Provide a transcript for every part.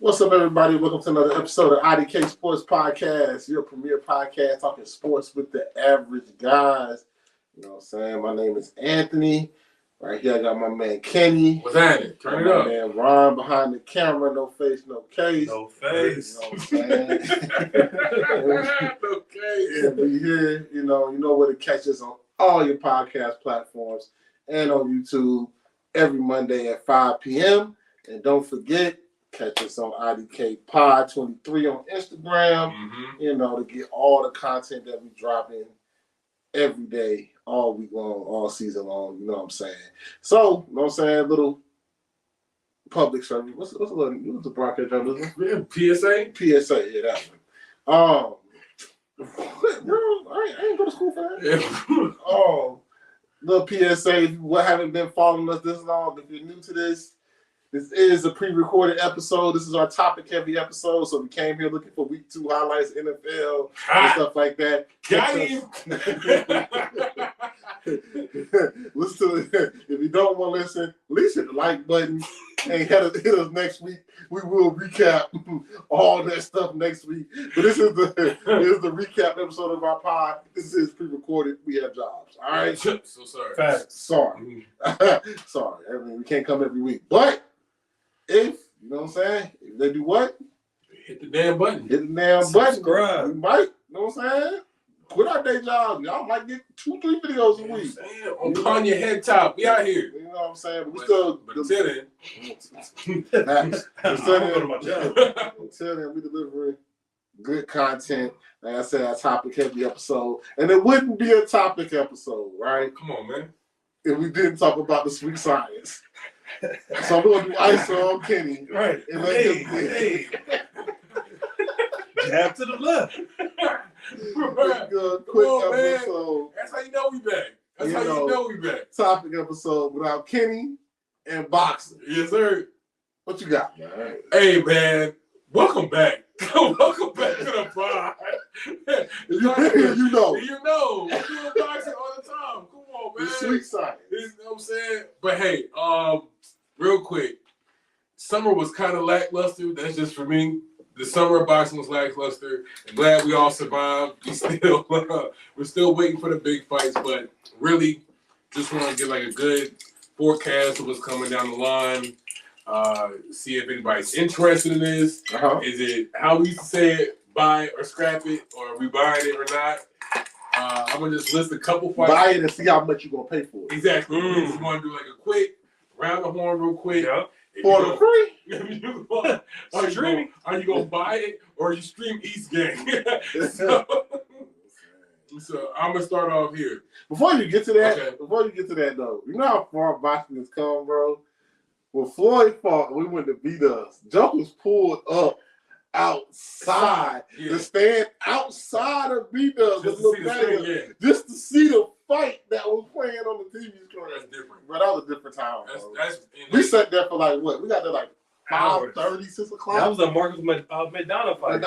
What's up, everybody? Welcome to another episode of IDK Sports Podcast, your premier podcast talking sports with the average guys. You know what I'm saying? My name is Anthony. Right here, I got my man Kenny. What's happening? Turn it up. My man Ron behind the camera. No face, no case. No face. You know what I'm saying? No case. And we here. You know where to catch us on all your podcast platforms and on YouTube every Monday at 5 p.m. And don't forget, catch us on IDK Pod 23 on Instagram, to get all the content that we drop in every day, all week long, all season long, you know what I'm saying? So, you know what I'm saying? Little public service. What's the broadcast journalism? PSA? PSA, yeah, that one. I ain't go to school for that. Yeah. Little PSA, if you haven't been following us this long, if you're new to this is a pre-recorded episode. This is our topic-heavy episode, so we came here looking for Week 2 highlights, NFL, and stuff like that. Got him! Listen to it. If you don't want to listen, at least hit the like button and hit us next week. We will recap all that stuff next week. But this is the recap episode of our pod. This is pre-recorded. We have jobs. All right? So sorry. Facts. Sorry. Sorry. I mean, we can't come every week. But if, you know what I'm saying? If they do what? Hit the damn button. Hit the damn button. Subscribe. We might, you know what I'm saying? Quit our day job. Y'all might get 2-3 videos a week. On your head top. We out here. You know what I'm saying? But we still. But until then. Until then, we delivering good content. Like I said, our topic heavy episode. And it wouldn't be a topic episode, right? Come on, man. If we didn't talk about the sweet science. So we're going to do ISO on Kenny. Right. And Hey. Jab to the left. Quick on, episode. That's how you know we back. That's how you know we back. Topic episode without Kenny and boxing. Yes, sir. What you got, man? Hey, man. Welcome back. Welcome back to the pod. If you've been here, you know. You know. We're doing boxing all the time. Come on, man. The sweet science. You know what I'm saying? But hey, real quick. Summer was kind of lackluster. That's just for me. The summer of boxing was lackluster. I'm glad we all survived. We're still waiting for the big fights, but really just want to get like a good forecast of what's coming down the line. See if anybody's interested in this. Is it how we used to say it, buy or scrap it, or are we buying it or not? I'm gonna just list a couple fights. Buy it and see how much you're gonna pay for it. Exactly. We just want to do like a quick round the horn real quick. Yep. For the free? Are you gonna buy it or you stream East Gang? so I'm gonna start off here. Before you get to that, Okay. though, you know how far boxing has come, bro? When Floyd fought, we went to beat us. Jokers pulled up outside. Yeah. To stand outside of beat us Just just to see the fight that was playing on the TV screen. That's different. But that was a different time, bro. We That's sat there for like what? We got there like 5:30, 6 o'clock. That was a Marcus McDonald fight.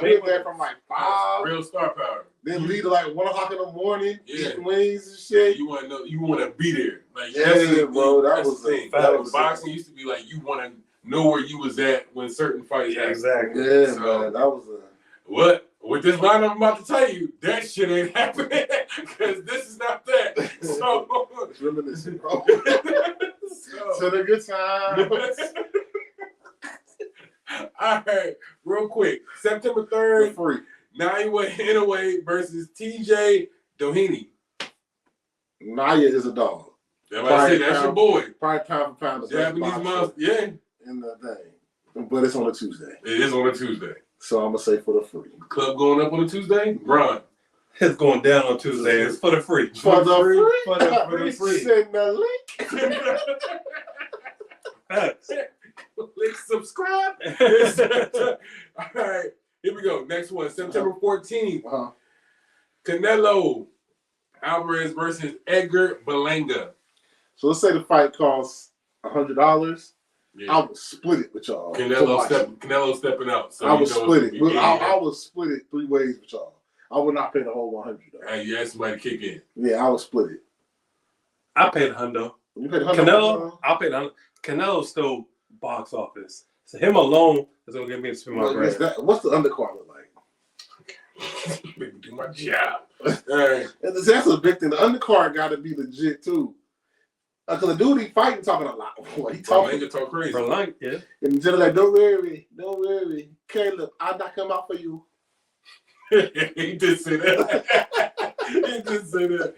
We were there from like 5. real star power. Then leave at like 1 o'clock in the morning, Yeah. eating wings and shit. You want to know? You want to be there. Like Bro. That that's was the thing. Boxing used to be like you want to know where you was at when certain fights happened. Exactly. Yeah, So, man. That was What? With this line I'm about to tell you, that shit ain't happening because this is not that. So, it's reminiscent, bro. so To the good times. all right, real quick. September The 3rd, free. Naiwa Inoue versus TJ Doheny. Naya is a dog. That's your boy. Probably pound for pound. The best Japanese boxer monster. Yeah, in the thing. But it's on a Tuesday. it is on a Tuesday. So I'm going to say for the free. Club going up on a Tuesday? Ron. It's going down on Tuesday. It's for the free. For the free? For the free. Send the link. Click subscribe. All right, here we go. Next one, September 14th. Canelo Alvarez versus Edgar Berlanga. So let's say the fight costs $100. Yeah. I would split it with y'all. Canelo stepping out. So I would split it. I I would split it 3 ways with y'all. I would not pay the whole $100. Hey, you asked somebody to kick in. Yeah, I would split it. I paid $100. You paid $100. Canelo, I'll pay $100. Canelo's still box office. So him alone is gonna get me to spend my bread. What's the undercard look like? Make me do my job. All right. That's a big thing. The undercard got to be legit too. Cause the dude he fighting talking a lot. He talking. Berlanga talk crazy. Berlanga, yeah. And the general like, don't worry, Caleb, I'll knock him out for you. He did say that. He did say that.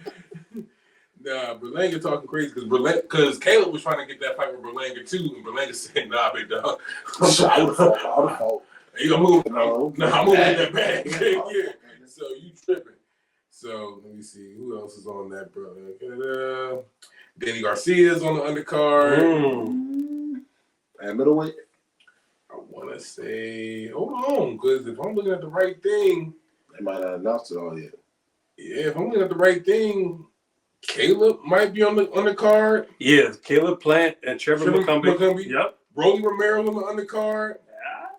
Nah, Berlanga talking crazy because Caleb was trying to get that fight with Berlanga too, and Berlanga said, "Nah, big dog, I would have fought. You gonna move? No, I'm moving that bag. Yeah. So you tripping? So let me see who else is on that, bro. Danny Garcia's on the undercard. At middleweight, I want to say, hold on, because if I'm looking at the right thing, they might not announced it all yet. Yeah, if I'm looking at the right thing, Caleb might be on the undercard. Yeah, Caleb Plant and Trevor McCumbee. Yep. Brody Romero on the undercard.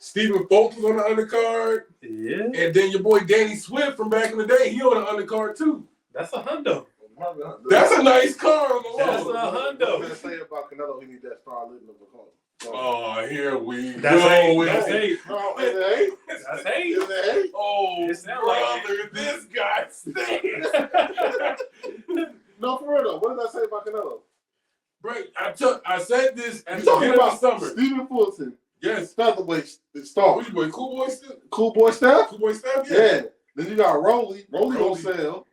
Stephen Foltz was on the undercard. Yeah. And then your boy Danny Swift from back in the day, he on the undercard too. That's a hundo. That's a nice car on the That's wall. a hundo. What say about Canelo? He need that star living of a Oh, here we That's go. hate. That's hate. No, is it hate? That's hate. Is it hate? Oh, It's not brother, like this guy stinks. No, for real though. What did I say about Canelo? Bro, I said this at You the talking beginning of about the summer. Stephen Fulton, Yes. featherweight star. Which boy? Cool Boy Steph? Cool boy Steph? Cool Boy Steph? Yeah. Then you got Rolly. Rolly gonna sell.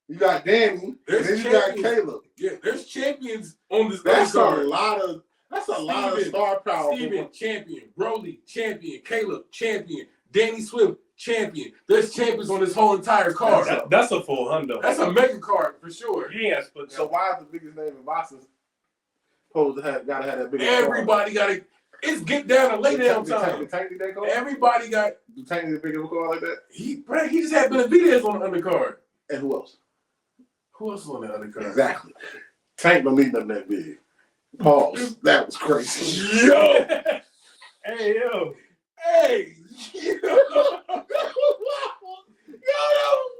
You got Danny. There's and then you got champions. Caleb. Yeah, there's champions on this That's a undercard. lot of star power. Steven, champion. Brody, champion. Caleb, champion. Danny Swift, champion. There's champions on this whole entire card. That's a full hundo. That's a mega card for sure. You ain't split So why is the biggest name in boxing supposed to gotta have that biggest Everybody got to. It's get down and lay down time. Everybody got. Do Tank need a bigger card like that? He just had Benavidez on the undercard. And who else? Who else is on the undercard? Exactly. Tank don't need nothing that big. Pause. That was crazy. Yo. Hey, yo. Hey. Yo.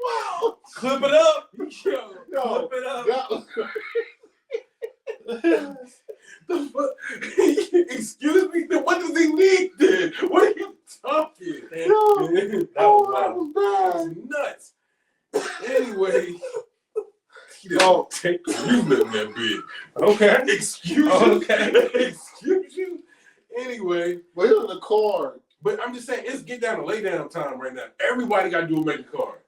Wow. Clip it up. Yo, Clip it up. that was crazy. The fuck? Excuse me? Then what does he need then? What are you talking? Yo, That was that was bad. Nuts. Anyway, he didn't Oh. take you nothing that big. Okay. Excuse you. Okay. Excuse you. Anyway, But here's the card. but I'm just saying, it's get down and lay down time right now. Everybody got to do a mega card.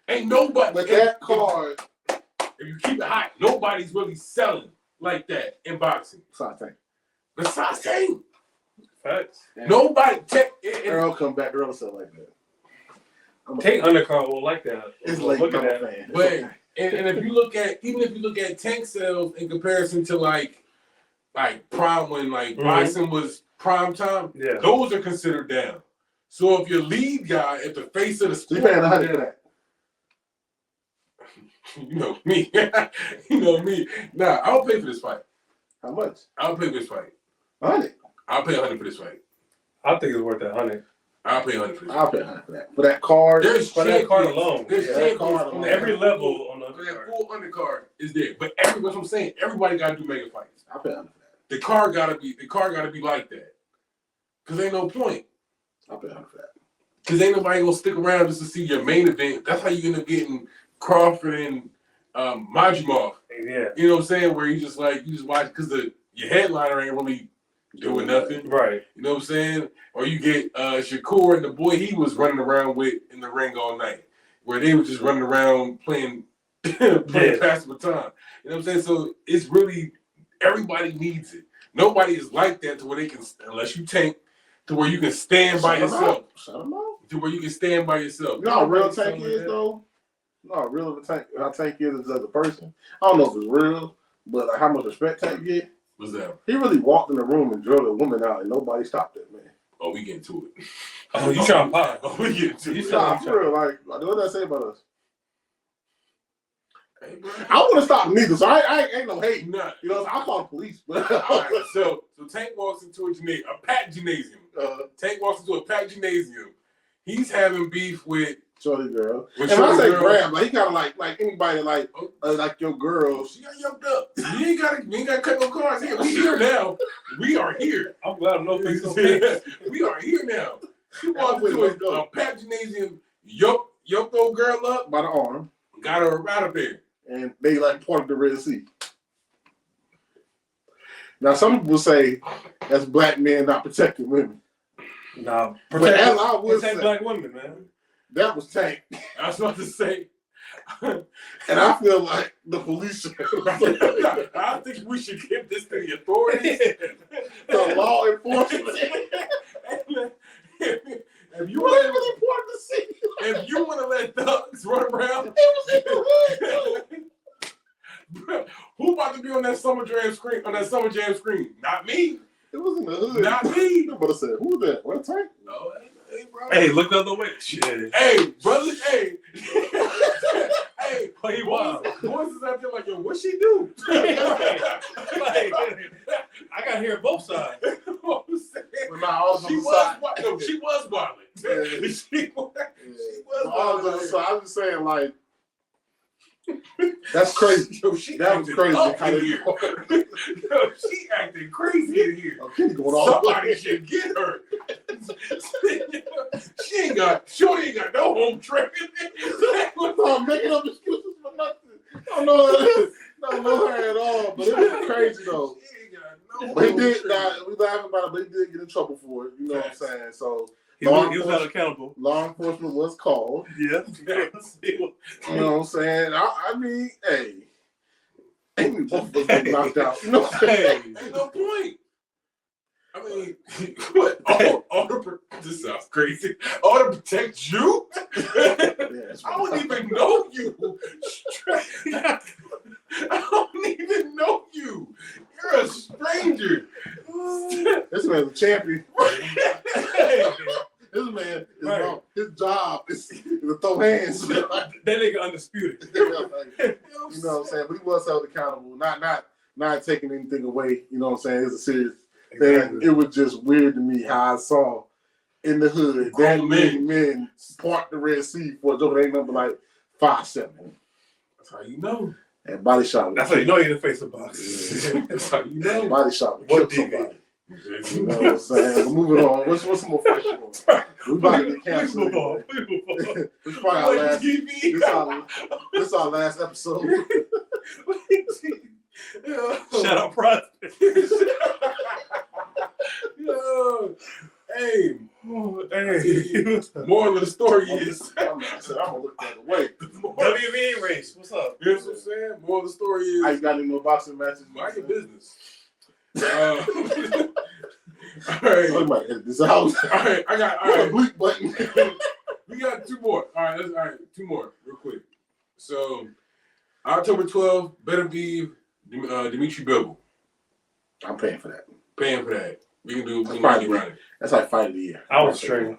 Ain't nobody. But that card. If you keep it hot, nobody's really selling like that in boxing. Sorry, Tank. Besides Tank. Facts. Nobody. Earl come back. Earl sell like that. Take undercard won't like that. It's late. Look I'm at a that. fan. But and if you look at Tank sales in comparison to like prime when boxing was prime time, Yeah. those are considered down. So if your lead guy at the face of the So you sport, paying 100 for that? you know me, you know me. Nah, I don't pay for this fight. How much? I don't pay for this fight. 100. I'll pay 100 for this fight. I think it's worth that 100. I'll pay 100 for this. I'll pay 100 for that. For that card. There's For that card champions. alone. There's Yeah, that champions card on alone. Every level on the That undercard. full undercard is there, but that's what I'm saying. Everybody got to do mega fights. I'll pay 100 for that. The card gotta be like that. Cause ain't no point. I'll pay 100 for that. Cause ain't nobody gonna stick around just to see your main event. That's how you end up getting Crawford and Majimov. Yeah. You know what I'm saying? Where you just watch because your headliner ain't really doing nothing. Right. You know what I'm saying? Or you get Shakur and the boy he was running around with in the ring all night, where they were just running around playing pass the baton. You know what I'm saying? So it's really everybody needs it. Nobody is like that to where they can, unless you Tank, to where you can stand by yourself. Shut them out. To where you can stand by yourself. You know how real Tank is, though? You know how real of a Tank, how Tank is as a person? I don't know if it's real, but like how much respect Tank get. What's that? He really walked in the room and drilled a woman out, and nobody stopped that man. Oh, we get to it. Oh, you trying to pop? Oh, we get to it. Nah, for real. Like, what did I say about us? Hey, bro. I don't want to stop neither, so I ain't no hate. Nah. You know, I call the police. But All right, so Tank walks into a packed gymnasium. Tank walks into a packed gymnasium. He's having beef with Shorty girl. When And when I say girl, grab, like he kind of like anybody like your girl. she got yoked up. You ain't gotta cut no cards here. We here now. We are here. I'm glad I'm no face on face. We are here now. She walked into a pep gymnasium, yoked old girl up by the arm, got her out of there, and they like parted the Red Sea. Now some people say that's black men not protecting women. Nah, protect black women, man. That was Tank. I was about to say. And I feel like the police should. I think we should give this to the authorities. The law enforcement. If you want to let thugs run around, who about to be on that summer jam screen? Not me. It was in the hood. Not me. But I said, who that? What Tank? No, hey, bro. Hey, look the other way. Shit. Hey, brother. Hey. Hey, play wild. Boys is out there like, yo, what she do? I gotta hear both sides. She was wilding. She was wilding. So I'm just saying, like, that's crazy. Yo, that was crazy. Yo, she acting crazy in here. Okay, somebody should get her. She ain't got no home training. I'm making up excuses for nothing. I don't know her at all, but it was crazy though. But he did. We laughing about it, but he did get in trouble for it. You know what I'm saying? So he was held accountable. Law enforcement was called. Yeah. You know what I'm saying? I mean, hey, ain't both of us getting knocked out. You know what I'm saying? Ain't no point. I mean, what? This sounds crazy. All to protect you? I don't even know you. I don't even know you. You're a stranger. This man's a champion. This man is his job is to throw hands. That nigga undisputed. You know what I'm saying? But he was held accountable. Not taking anything away. You know what I'm saying? It's a serious thing. It was just weird to me how I saw in the hood that many men part the Red Sea for a joke that ain't number like 5'7". That's how you know. And body shot. That's how you know you're in the face of box. That's how you know. Body shot. What somebody. You know what I'm saying? But moving on. What's some more fresh ones? We about to get canceled. This is probably our last episode. Shut up, Prospect. Yo, hey, moral of the story is I'm gonna look the other way. WNBA race. What's up? You know what I'm saying? Moral of the story is I got any more boxing matches? Mind your business. All right. I might edit this out. All right, I got a bleep button. We got two more. All right, two more, real quick. So, October 12th, better be Dimitri Bivol. I'm paying for that. We can do. That's like fight of the year. I was streaming.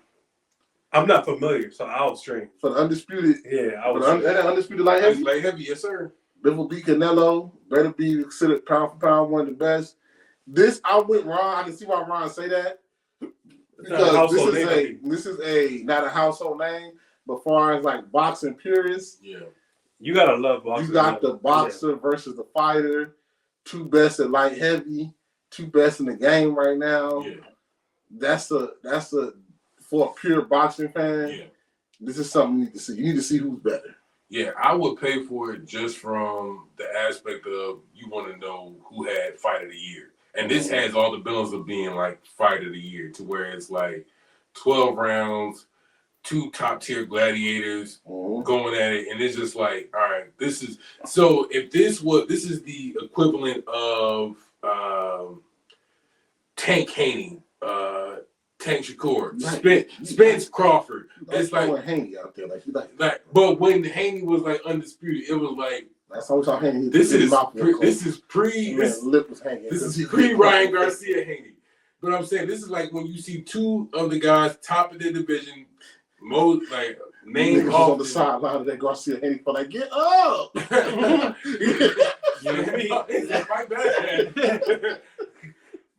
I'm not familiar, so I was streaming. For the undisputed. Yeah, I was. Undisputed light heavy. Light heavy, yes sir. Bivol beat Canelo. Better be considered pound for pound one of the best. This I went Ron. I can see why Ron say that. Because this is not a household name, but far as like boxing purists, yeah, you gotta love boxing. You got the boxer versus the fighter, two best at light heavy, two best in the game right now. Yeah, that's for a pure boxing fan. Yeah, this is something you need to see. You need to see who's better. Yeah, I would pay for it just from the aspect of you want to know who had fight of the year. And this has all the bills of being like fight of the year to where it's like 12 rounds, two top tier gladiators going at it. And it's just like, all right, this is the equivalent of Tank Haney, Tank Shakur, Spence Crawford. It's like Haney out there, but when Haney was like undisputed, it was like, that's how we saw Haney. This is pre Ryan Garcia Haney. But I'm saying this is like when you see two of the guys top of their division, most like named on the sideline of that Garcia Haney for like, get up.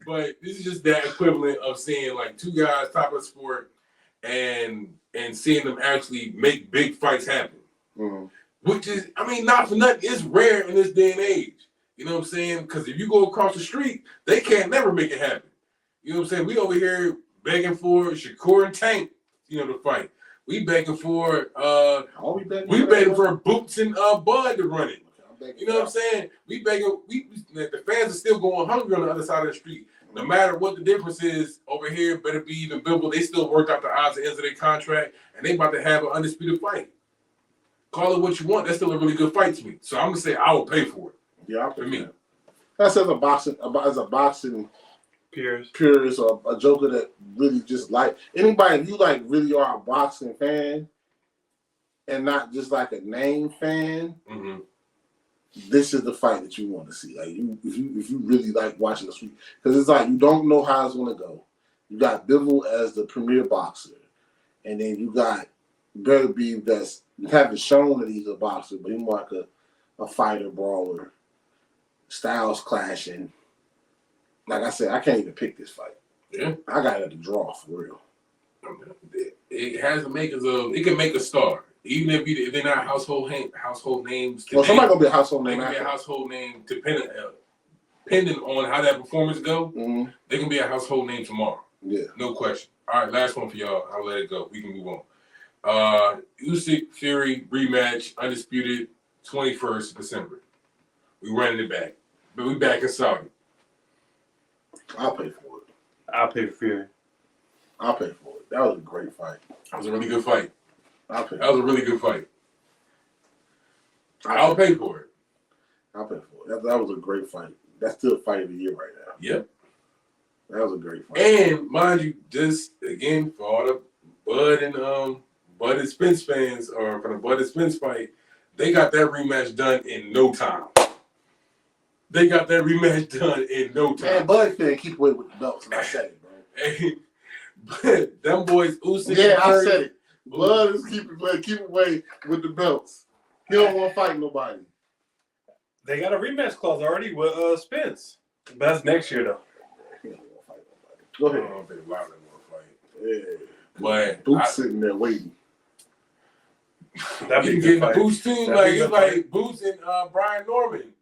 But this is just that equivalent of seeing like two guys top of the sport and seeing them actually make big fights happen. Mm-hmm. Which is, I mean, not for nothing, it's rare in this day and age. You know what I'm saying? Because if you go across the street, they can't never make it happen. You know what I'm saying? We over here begging for Shakur and Tank, to fight. We begging for we begging for Boots and Bud to run it. You know what I'm saying? We begging. The fans are still going hungry on the other side of the street. No matter what the difference is over here, better be even Bibble. They still worked out the odds at the end of their contract, and they about to have an undisputed fight. Call it what you want. That's still a really good fight to me. So I'm gonna say I will pay for it. Yeah, I'll pay for me. That's as a boxing purist or a joker that really just like anybody. If you like really are a boxing fan and not just like a name fan, this is the fight that you want to see. Like if you really like watching the street, because it's like you don't know how it's gonna go. You got Bivol as the premier boxer, and then you got Better Be that's haven't shown that he's a boxer, but he's more like a fighter, brawler, styles clashing. Like I said, I can't even pick this fight. Yeah, I got it at the draw for real. It has the makers of. It can make a star, even if they're not household names. Well, somebody gonna be a household name. They can be a household name depending on how that performance go. Mm-hmm. They can be a household name tomorrow. Yeah, no question. All right, last one for y'all. I'll let it go. We can move on. Usyk Fury rematch, undisputed, 21st December. We running it back, but we back in Saudi. I'll pay for it. I'll pay for Fury. I'll pay for it. That was a great fight. That was a really good fight. I'll pay. That was a really good fight. I'll pay for it. I'll pay for it. That was a great fight. That's still fight of the year right now. Yep. That was a great fight. And mind you, just again for all the Bud and Spence fans, or from the Bud and Spence fight, they got that rematch done in no time. They got that rematch done in no time. Man, Bud fan keep away with the belts, and I said it, bro. Hey, but them boys, Usyk. Yeah, I said it. Bud is keep away with the belts. He don't want to fight nobody. They got a rematch clause already with Spence. But that's next year, though. He don't want to fight nobody. Go ahead. I don't think Wilder want to fight. Yeah. But Boots sitting there waiting. That'd you be can a good get fight. Boots too. Like it's like Boots and Brian Norman.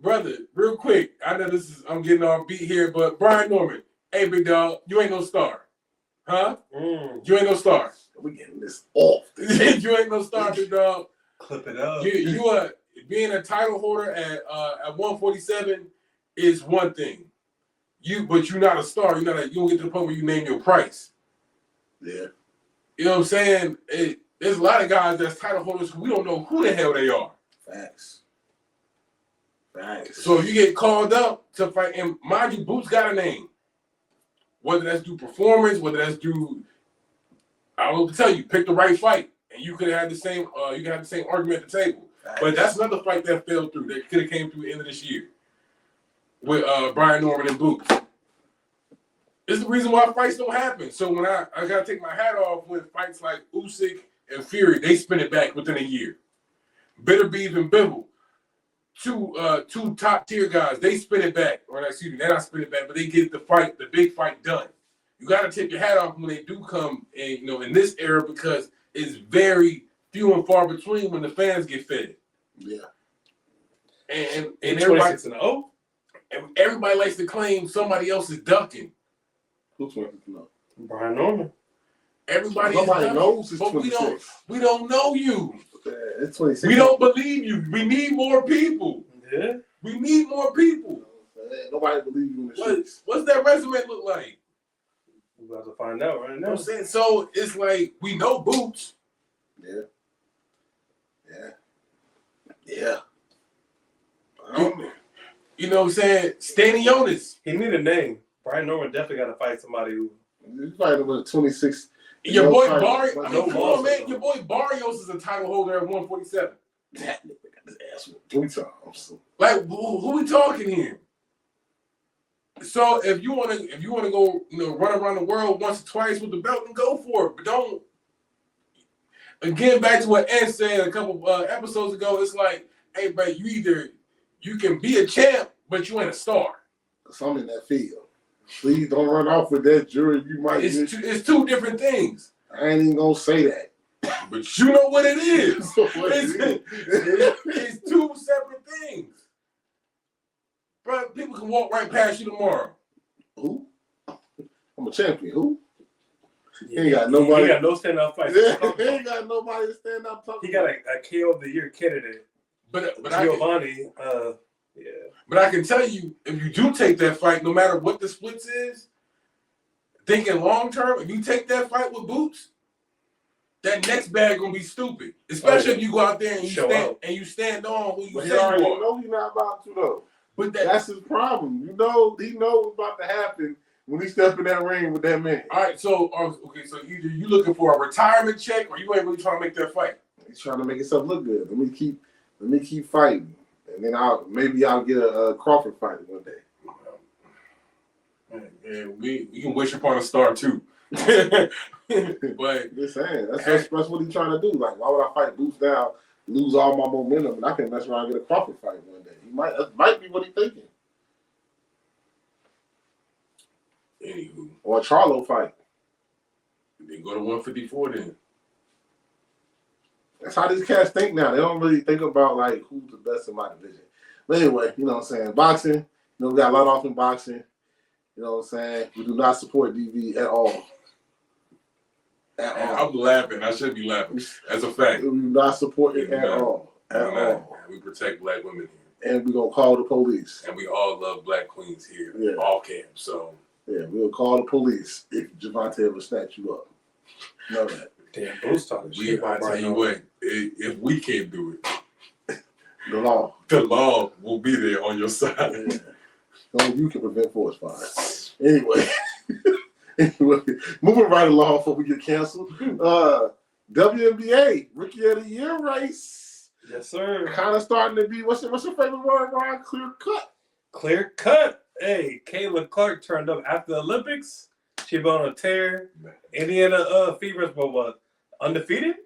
Brother, real quick. I know I'm getting off beat here, but Brian Norman, hey big dog, you ain't no star. Huh? You ain't no star. We getting this off. You ain't no star, big dog. Clip it up. You are being a title holder at 147 is one thing. But you're not a star. You don't get to the point where you name your price. Yeah. You know what I'm saying? There's a lot of guys that's title holders who we don't know who the hell they are. Facts. So if you get called up to fight, and mind you, Boots got a name. Whether that's due performance, whether that's due, I don't know what to tell you. Pick the right fight, and you could have the same. You could have the same argument at the table. Facts. But that's another fight that fell through. That could have came through the end of this year with Brian Norman and Boots. It's the reason why fights don't happen. So when I gotta take my hat off when fights like Usyk and Fury, they spin it back within a year. Better Be and Bivol, two top tier guys, they spin it back. Or excuse me, they not spin it back, but they get the big fight done. You gotta take your hat off when they do come in this era, because it's very few and far between when the fans get fed. Yeah. And everybody 26-0? Everybody likes to claim somebody else is ducking. Who's 26? Brian Norman. Everybody knows it's but 26. we don't know you. It's 26. We don't believe you. We need more people. Yeah. We need more people. Nobody believes you in the streets. What's that resume look like? We're about to find out right You know now. what I'm saying? So it's like we know Boots. Yeah. You know what I'm saying? Stanionis. He need a name. Brian Norman definitely got to fight somebody who. You fighting with a 26. Your boy title. Barrios. But Come on, man. Your boy Barrios is a title holder at 147. That nigga got his ass whooped 3 times. Like who we talking here? So if you wanna go, run around the world once or twice with the belt, then go for it. But don't. Again, back to what Ed said a couple episodes ago. It's like, hey, but you can be a champ, but you ain't a star. Cause I'm in that field. Please don't run off with that jury. You might. It's two different things. I ain't even gonna say that. But you know what it is. It's two separate things. Bro, people can walk right past you tomorrow. Who? I'm a champion. Who? He ain't got nobody. He got no stand-up fight. He ain't got nobody to stand up. He got a KO of the year candidate. But Giovanni, yeah. But I can tell you, if you do take that fight, no matter what the splits is, thinking long term, if you take that fight with Boots, that next bag gonna be stupid. Especially if you go out there and you stand on who you say you are. You know he's not about to though. But that's his problem. You know, he knows what's about to happen when he steps in that ring with that man. All right, so so either you looking for a retirement check or you ain't really trying to make that fight. He's trying to make himself look good. Let me keep fighting, and then maybe I'll get a Crawford fight one day. And we can wish upon a star too. But just saying, that's what he's trying to do. Like, why would I fight Boots down, lose all my momentum, and I can mess around and get a Crawford fight one day? That might be what he's thinking. Anywho, or a Charlo fight. Then go to 154 then. That's how these cats think now. They don't really think about like who's the best in my division. But anyway, you know what I'm saying? Boxing, you know, we got a lot off in boxing. You know what I'm saying? We do not support DV at all. I'm laughing. I should be laughing. As a fact. We do not support it at all. At all. We protect black women here. And we're going to call the police. And we all love black queens here. Yeah. All camps. So. Yeah, we'll call the police if Javante ever snatch you up. Know that. Damn, those talking shit. I tell you what, if we can't do it, the law will be there on your side. Yeah. Only you can prevent forest fires. Anyway, moving right along before we get canceled. WNBA Rookie of the Year race. Yes, sir. Kind of starting to be what's your favorite word, Ryan? Clear cut. Clear cut. Hey, Caitlin Clark turned up after the Olympics. She been on a tear. Indiana Fevers were what? Undefeated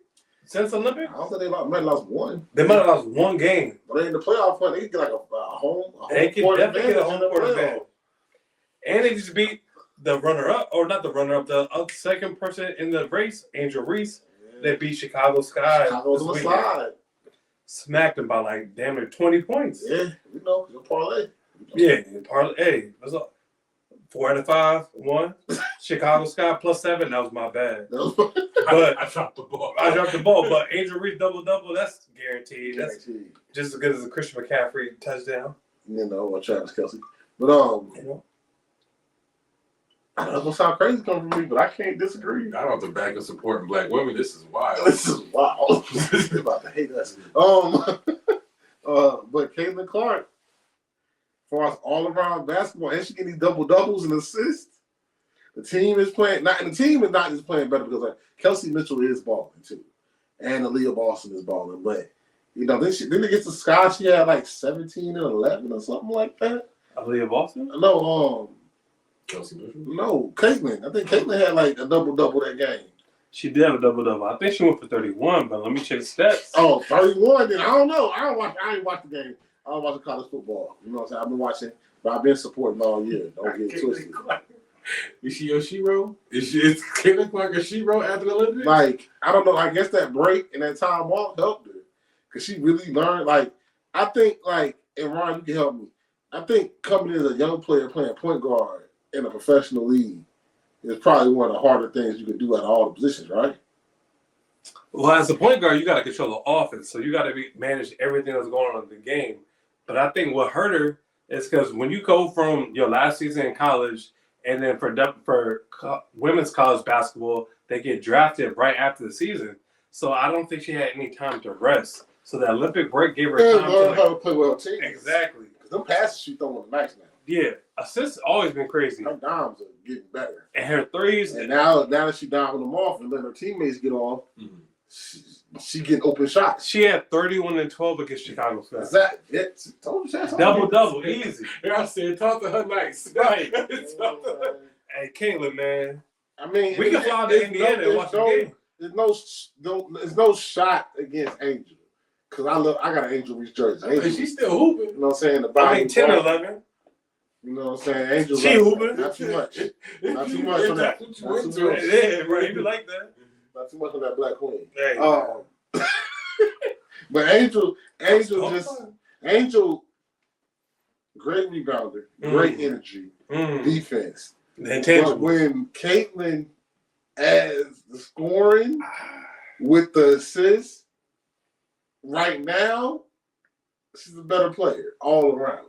since Olympics? I don't think they might have lost one. They might have lost one game. But in the playoff point, they can get like a home they can definitely get a home court advantage. advantage. And they just beat the runner-up, or not the runner-up, the second person in the race, Angel Reese. Yeah. They beat Chicago Sky. Chicago's on the slide. Smacked them by like damn near 20 points. Yeah, you know, your parlay. Yeah, parlay. Hey, what's up? 4 out of 5, 1. Chicago Sky +7. That was my bad. But I dropped the ball. But Angel Reese double, that's guaranteed. That's just as good as a Christian McCaffrey touchdown. You know, or Travis Kelce. But you know, I don't know, it sound crazy coming from me, but I can't disagree. I don't have to back up supporting black women. This is wild. This is wild. They're about to hate us. But Caitlin Clark, for us all around basketball, and she getting these doubles and assists. The team is playing the team is not just playing better because like Kelsey Mitchell is balling too, and Aaliyah Boston is balling. But you know, then against the Sky, she had like 17 and 11 or something like that. Aaliyah Boston? No, Kelsey Mitchell. No, Caitlin. I think Caitlin had like a double that game. She did have a double. I think she went for 31, but let me check the stats. Oh, 31. Then I don't know. I ain't watch the game. I don't watch college football. You know what I'm saying? I've been watching, but I've been supporting all year. Don't get twisted. Is she a shero? Is Caitlin Clark a shero after the Olympics? Like, I don't know. I guess that break and that time off helped her. Because she really learned, like, I think, like, and Ron, you can help me. I think coming in as a young player playing point guard in a professional league is probably one of the harder things you can do out of all the positions, right? Well, as a point guard, you got to control the offense. So you got to manage everything that's going on in the game. But I think what hurt her is because when you go from your last season in college and then for women's college basketball, they get drafted right after the season. So I don't think she had any time to rest. So that Olympic break gave her time to learn how to play well teams. Exactly. Because them passes she throwing nice now. Yeah, assists always been crazy. Her dimes are getting better. And her threes. And now that she diving them off and letting her teammates get off, she getting open shots. She had 31 and 12 against Chicago Sky. Exactly. Double, easy. Yeah, I said, talk to her nice. Right. Hey, Caitlin, man. I mean, we can fly to Indiana and watch the game. There's no shot against Angel. Because I got an Angel Reese jersey. She's still hooping. You know what I'm saying? I mean, 10 or 11. You know what I'm saying? Angel, She hooping. not too much. Not too much on that. That's Not what too you much. into. Yeah, right. You like that? Not too much on that Black Queen. Hey. But Angel, great rebounder, great energy, defense. But when Caitlin adds the scoring with the assists, right now, she's a better player all around.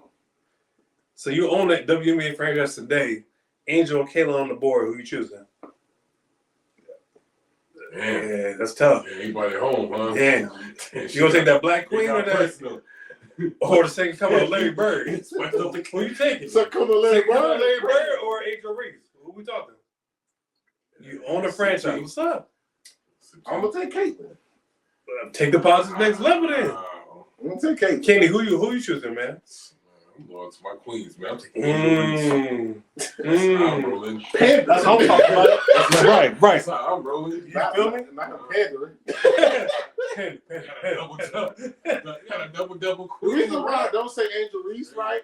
So you own that WNBA franchise today. Angel and Kayla on the board. Who you choosing? Yeah, that's tough. Yeah, anybody at home, huh? Yeah. You gonna take that Black Queen or that? Or the second coming of Larry Bird? Who you taking? Second coming of Larry Bird or Angel Reese? Who we talking? You own a franchise. What's up? I'm gonna take Caitlin. Take the positive next level then. I'm gonna take Caitlin. Kenny, who you choosing, man? I'm going to my queens, man. I'm taking Angel Reese. I'm rolling. That's how I'm talking about it. Right. That's how I'm rolling. You feel me? Not pandering. Got a double The queen. reason why I don't say Angel Reese, right?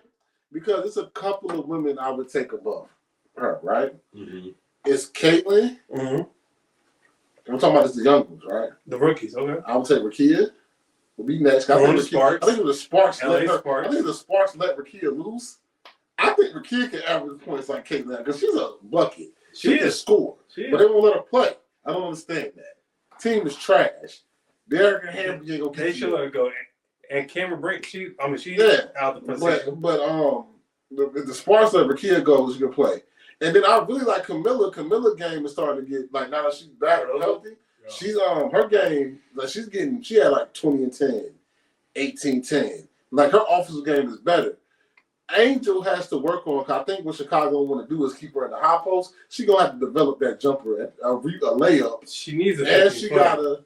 Because it's a couple of women I would take above her, right? Mm-hmm. It's Caitlin. Mm-hmm. I'm talking about the young ones, right? The rookies, okay. I would take Rakia. Will be next. I think the Sparks let Rakia loose. I think Rakia can average points like Caitlin because she's a bucket. She can score, but they won't let her play. I don't understand that. Team is trash. Derek and Hamby ain't gonna get. They should let her go. And Cameron Brink, she's out the position. But the Sparks let Rakia go, she can play. And then I really like Camilla. Camilla game is starting to get like now that she's back and healthy. Yeah. She's her game like she had like 20 and 10, 18-10. Like her offensive game is better. Angel has to work on. I think what Chicago want to do is keep her in the high post. She gonna have to develop that jumper, a layup. She needs she gotta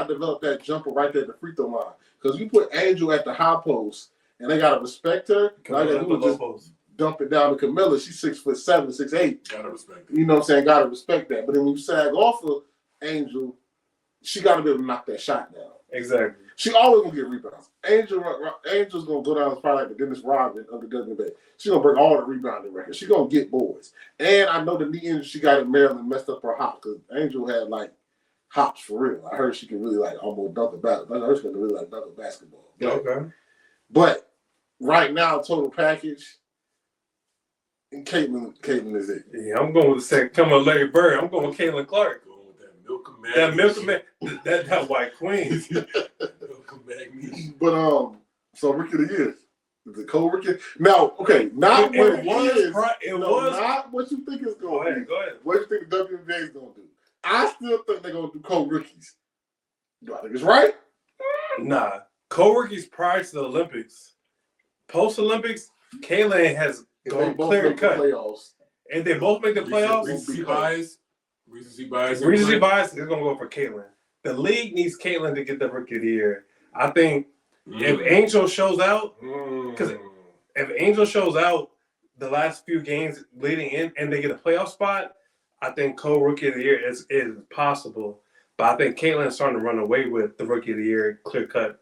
develop that jumper right there at the free throw line. Because you put Angel at the high post, and they gotta respect her. All they gotta do is just dump it down to Camilla. She's 6'7", 6'8". Gotta respect it. You know what I'm saying? Gotta respect that. But then when you sag off of Angel, she gotta be able to knock that shot down. Exactly. She always gonna get rebounds. Angel's gonna go down as probably like the Dennis Rodman of the WNBA. She's gonna break all the rebounding records. She's gonna get boards. And I know the knee injury she got in Maryland messed up her hop because Angel had like hops for real. I heard she can really like almost dunk a basketball. I heard she can really like dunk a basketball. Okay. But right now, total package, and Caitlin is it. Yeah, I'm going with the second coming of Larry Bird. I'm going with Caitlin Clark. That white queen. But so Rookie of the Year. Is it Cole Rookie? Now, okay, not what it was. Not what you think it's going to be. Go ahead. What you think the WNBA is going to do? I still think they're going to do co-rookies. Do I think it's right? Nah. Co-rookies prior to the Olympics. Post-Olympics, Kaylin has gone clear cut. And they both make the playoffs. Recency bias is going to go for Caitlin. The league needs Caitlin to get the Rookie of the Year. I think if Angel shows out, because if Angel shows out the last few games leading in and they get a playoff spot, I think co-Rookie of the Year is possible. But I think Caitlin is starting to run away with the Rookie of the Year clear cut.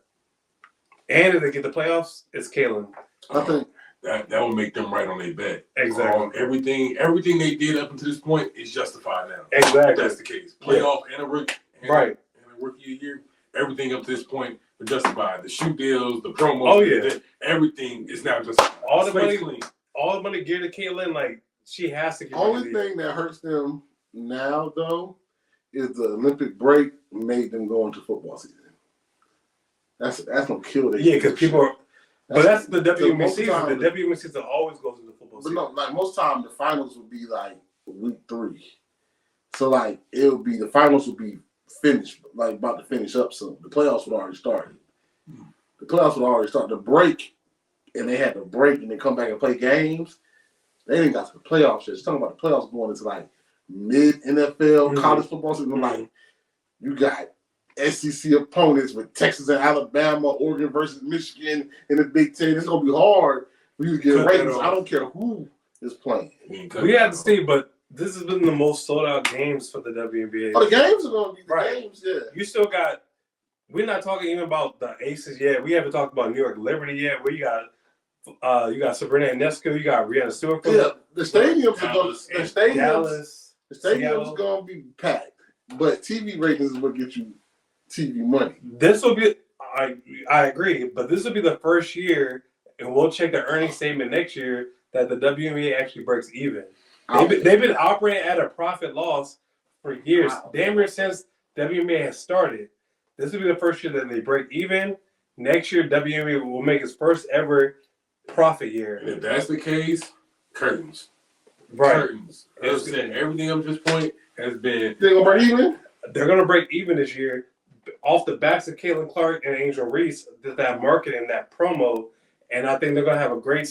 And if they get the playoffs, it's Caitlin. I think that will make them right on their bet. Exactly. Everything they did up until this point is justified now. Exactly. That's the case. Playoff and a rookie. Right. And a Rookie of the Year. Everything up to this point was justified. The shoe deals, the promos, everything is now justified. All the money geared to Caitlin, like she has to get only thing that hurts them now though is the Olympic break made them go into football season. That's gonna kill them. Yeah, because people are. But that's the WNBA season. The WNBA season always goes into football season. But no, like most time the finals would be like week 3. So like the finals would be finished, like about to finish up soon. The playoffs would already started. The playoffs would already start. The break, and they had to break and then come back and play games. They didn't got to the playoffs yet. It's talking about the playoffs going into like mid NFL college football season. Like you got SEC opponents with Texas and Alabama, Oregon versus Michigan in the Big Ten. It's gonna be hard for you to get ratings. I don't care who is playing. We have to see, but this has been the most sold out games for the WNBA. Oh, the games are gonna be the games, yeah. You still got. We're not talking even about the Aces yet. We haven't talked about New York Liberty yet. We got You got Sabrina Ionescu. You got Rihanna Stewart. Yeah, the stadiums Dallas, the stadiums gonna be packed, but TV ratings is what gets you TV money. This will be. I agree, but this will be the first year, and we'll check the earnings statement next year that the WNBA actually breaks even. They've been operating at a profit loss for years, damn near since WNBA has started. This will be the first year that they break even. Next year, WNBA will make its first ever profit year. And if that's the case, curtains. Right. Curtains. As I said, everything up to this point has been. They gonna break even? They're going to break even this year off the backs of Caitlin Clark and Angel Reese, that marketing, that promo, and I think they're going to have a great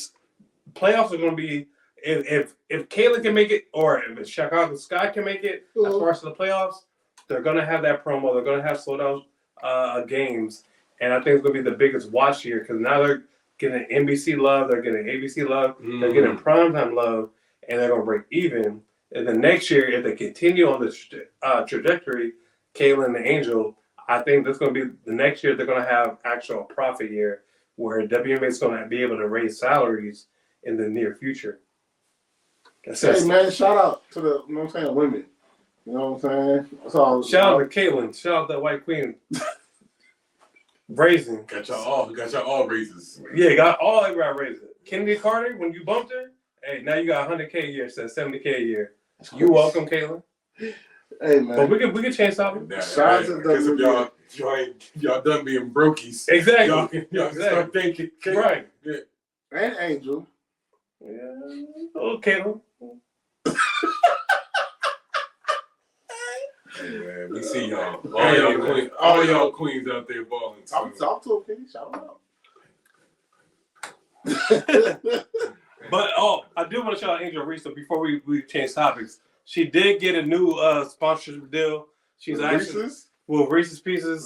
playoffs. Are going to be if Caitlin can make it, or if Chicago Sky can make it as far as the playoffs, they're going to have that promo. They're going to have sold out games, and I think it's going to be the biggest watch year because now they're getting NBC love, they're getting ABC love, they're getting primetime love, and they're going to break even. And then next year, if they continue on this trajectory, Caitlin and Angel, I think that's going to be the next year they're going to have actual profit year where WNBA is going to be able to raise salaries in the near future. Hey man, shout out to the women. You know what I'm saying? That's all. Shout out to Caitlin. Shout out to White Queen. Raising. Got y'all all raises. Yeah, got all everybody raising. Kennedy Carter, when you bumped her, hey, now you got 100K a year instead of 70K a year. You welcome, Caitlin. Hey man, but we can change something. Shout out to y'all done being brokies. Exactly. Y'all can start thinking. Right. Yeah. And Angel. Yeah. Oh, Caitlin. Hey man, we see y'all. All y'all queens out there balling. Talk to him, shout out. But I do want to shout out Angel Reese before we change topics. She did get a new sponsorship deal. She's actually Reese's Pieces.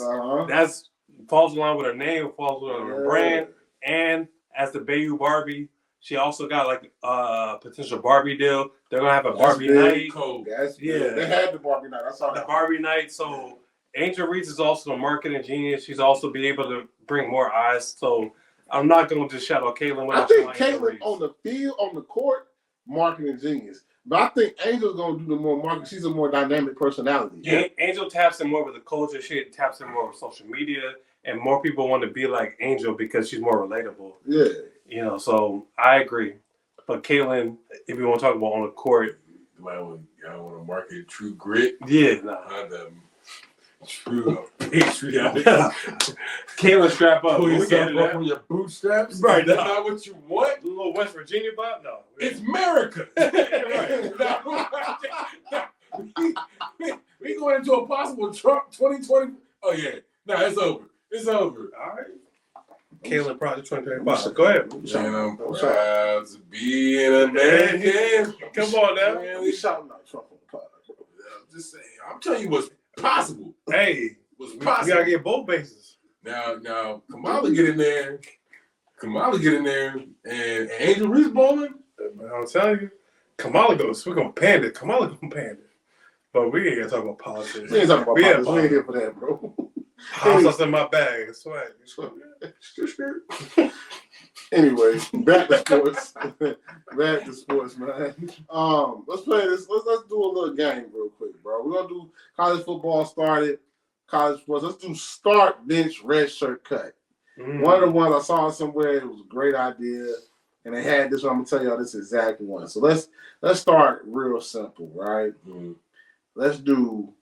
That's falls in line with her name, falls with her brand, and as the Bayou Barbie, she also got like a potential Barbie deal. They're gonna have a Barbie night. They had the Barbie night. I saw the Barbie night. So Angel Reese is also a marketing genius. She's also be able to bring more eyes. So I'm not gonna just shout out Caitlin. I think Caitlin on the field, on the court, marketing genius. But I think Angel's gonna do the more marketing. She's a more dynamic personality. Yeah, Angel taps in more with the culture. She taps in more with social media, and more people want to be like Angel because she's more relatable. Yeah. You know, so I agree. But Caitlin, if you want to talk about on the court, y'all want to market True Grit? Yeah, True patriotic. Caitlin, strap up. Pull yourself up from your bootstraps. Right. That's not what you want. A little West Virginia vibe? No. It's America. We going into a possible Trump 2020. Oh yeah. No, it's over. It's over. All right. Caitlin Project 2025. Go ahead. And I'm proud to be an American. Come on now. Man, we shouting out Trump on the pod. I'm just saying. I'm telling you what's possible. Hey, what's possible. You gotta get both bases. Now, Kamala get in there. And Angel Reese bowling. I'm telling you, Kamala goes. We're gonna panda. Kamala gonna panda. But we ain't gonna talk about politics. We ain't talking about politics. We ain't here for that, bro. House in my bag. That's right. Anyway, back to sports. Back to sports, man. Let's play this. Let's do a little game real quick, bro. We're gonna do college football started. College sports. Let's do start, bench, red shirt, cut. One of the ones I saw somewhere. It was a great idea, and they had this one. I'm gonna tell y'all this exact one. So let's start real simple, right? Let's do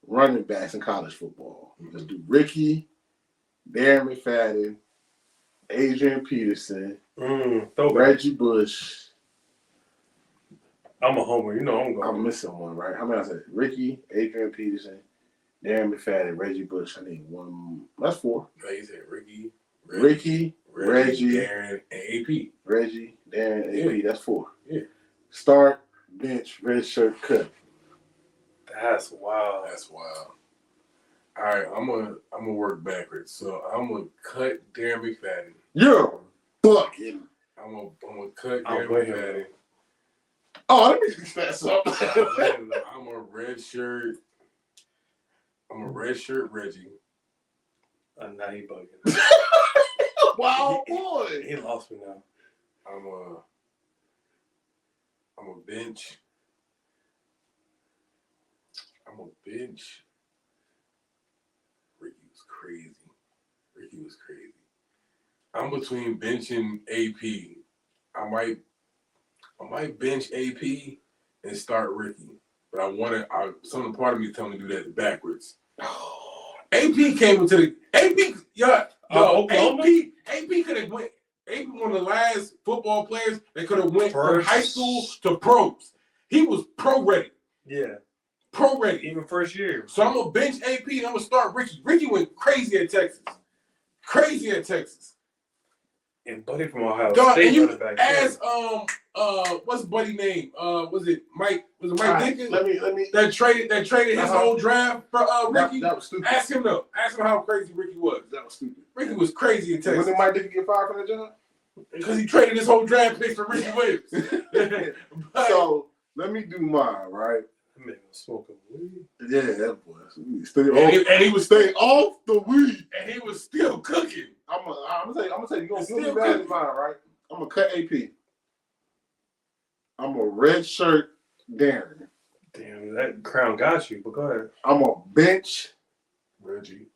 running backs in college football. Let's do Ricky, Darren McFadden, Adrian Peterson, Reggie Bush. I'm a homer. You know I'm going. I'm missing one, right? How many I said? Ricky, Adrian Peterson, Darren McFadden, Reggie Bush. I need one. That's four. No, you said Ricky, Reggie, Darren, and AP. Reggie, Darren, and AP. That's four. Yeah. Start, bench, red shirt, cut. That's wild. All right, I'm gonna work backwards. So I'm gonna cut Darren McFadden. You're fucking. I'm gonna cut Darren McFadden. Oh, let me fix that up. I'm a red shirt Reggie. Now he bugging. Wow, boy. He lost me now. I'm a bench. Ricky was crazy. I'm between bench and AP. I might bench AP and start Ricky, but some part of me telling me to do that backwards. AP came into the AP. AP could have went. AP one of the last football players that could have went from high school to pros. He was pro ready. Yeah. Pro ready. Even first year. So I'm gonna bench AP and I'm gonna start Ricky. Ricky went crazy at Texas. And Buddy from Ohio Dog, State. and you back as what's Buddy name? Was it Mike Dickens? Let me. That traded his whole draft for Ricky. That was stupid. Ask him how crazy Ricky was. That was stupid. Ricky was crazy in Texas. When did Mike Dickens get fired from the job? Because he traded his whole draft pick for Ricky Williams. So let me do mine, right? That man was smoking weed. Yeah, that was. And he was staying off the weed. And he was still cooking. I'm gonna tell you, you're gonna feel bad in mine, right? I'm gonna cut AP. I'm a red shirt Darren. Damn, that crown got you, but go ahead. I'm a bench Reggie.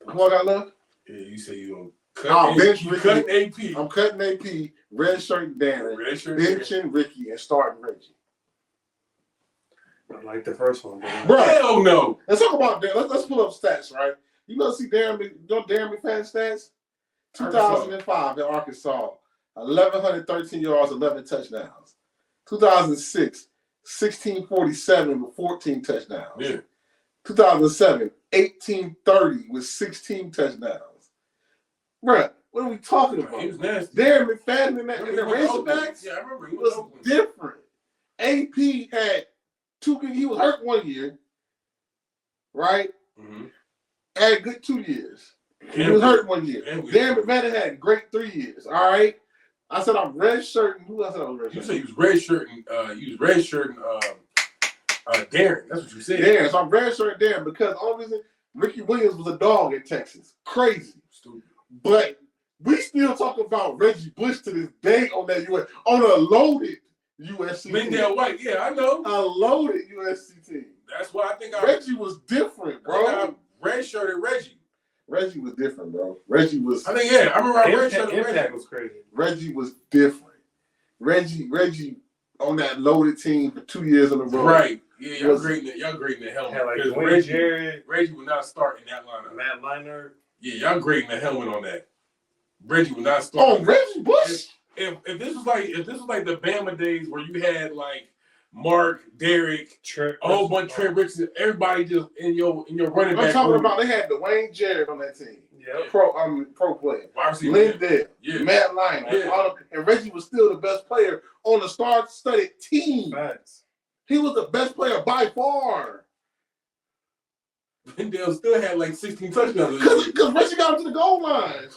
Who I got left? Yeah, you say you gonna bench you Ricky. cut AP. I'm cutting AP, red shirt Darren, benching Ricky, and starting Reggie. I like the first one, bro. Bro, hell no. Let's talk about Darren. Let's pull up stats, right? You know, see Darren McFadden stats? 2005 in Arkansas, 1,113 yards, 11 touchdowns. 2006, 1,647 with 14 touchdowns. Yeah. 2007, 1,830 with 16 touchdowns. Bruh, what are we talking about? He was nasty. Darren McFadden in the Razorbacks Yeah, I remember. He was different. AP had he was hurt 1 year, right? Mm-hmm. Had a good 2 years. He was hurt 1 year. Darren McFadden had great 3 years. All right. I said I'm red shirting. Who else said I was red shirting? You said you was red shirting. Darren. That's what you said. Darren. So I'm red shirting Darren because obviously Ricky Williams was a dog in Texas. Crazy. Stupid. But we still talk about Reggie Bush to this day on a loaded USC Lindell team. White. Yeah, I know. A loaded USC team. That's why I think Reggie was different, bro. Red shirted Reggie. Reggie was different, bro. Reggie was. I think I remember I red shirted Reggie. Impact was crazy. Reggie was different. Reggie on that loaded team for 2 years in a row. Right. Yeah, y'all grading the helmet. Had like Reggie would not start in that lineup. Matt Leinart. Yeah, y'all grading the helmet on that. Reggie would not start. Oh, Reggie Bush. If this was like the Bama days where you had like Mark, Derek, Trent, a whole bunch of Trent Richardson, everybody just in your running back. I'm talking about they had Dwayne Jarrett on that team. Yeah. Pro player. Lindell, Matt Leinart, and Reggie was still the best player on the star-studded team. Facts. He was the best player by far. Lindell still had like 16 touchdowns. Because Reggie got him to the goal line.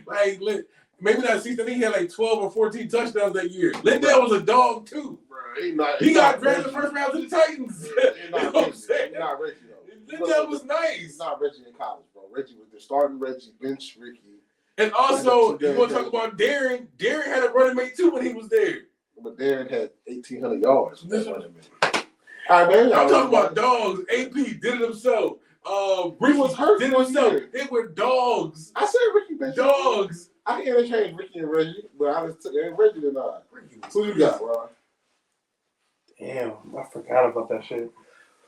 Like maybe not 16. I think he had like 12 or 14 touchdowns that year. Lindell was a dog too. Bro, he got drafted the first round to the Titans. He's not Reggie though. Lindell was nice. He's not Reggie in college, bro. Reggie was the starting Reggie, bench Ricky. And also, you want to talk about Darren? Darren had a running mate too when he was there. But Darren had 1,800 yards with that running mate. All right, man. I'm talking about dogs. AP did it himself. Ricky was hurt. Did it himself. They were dogs. I said Ricky bench. Dogs. I can interchange Ricky and Reggie, but I just took Reggie than I. Who you got, bro? Damn, I forgot about that shit.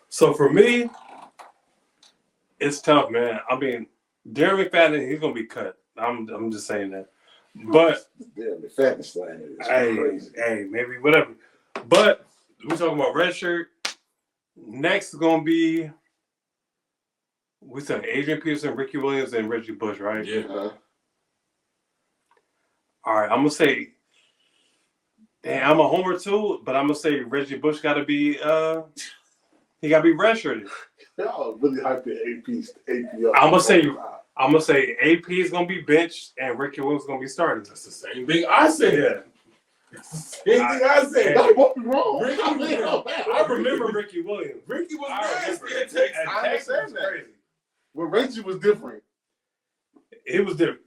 So for me, it's tough, man. I mean, Darren McFadden, he's gonna be cut. I'm just saying that. But Darren McFadden slang is crazy. Hey, maybe whatever. But we're talking about red shirt. Next is gonna be we said Adrian Peterson, Ricky Williams, and Reggie Bush, right? Yeah. All right, I'm gonna say. Damn, I'm a homer too, but I'm gonna say Reggie Bush gotta be he gotta be redshirted. Y'all really hyping AP up. I'm gonna say AP is gonna be benched and Ricky Williams is gonna be starting. That's the same thing I said. Yeah. Same thing I said. Y'all both be wrong. I remember Ricky Williams. Ricky was nasty at at Texas. I understand that. Well, Reggie was different. It was different.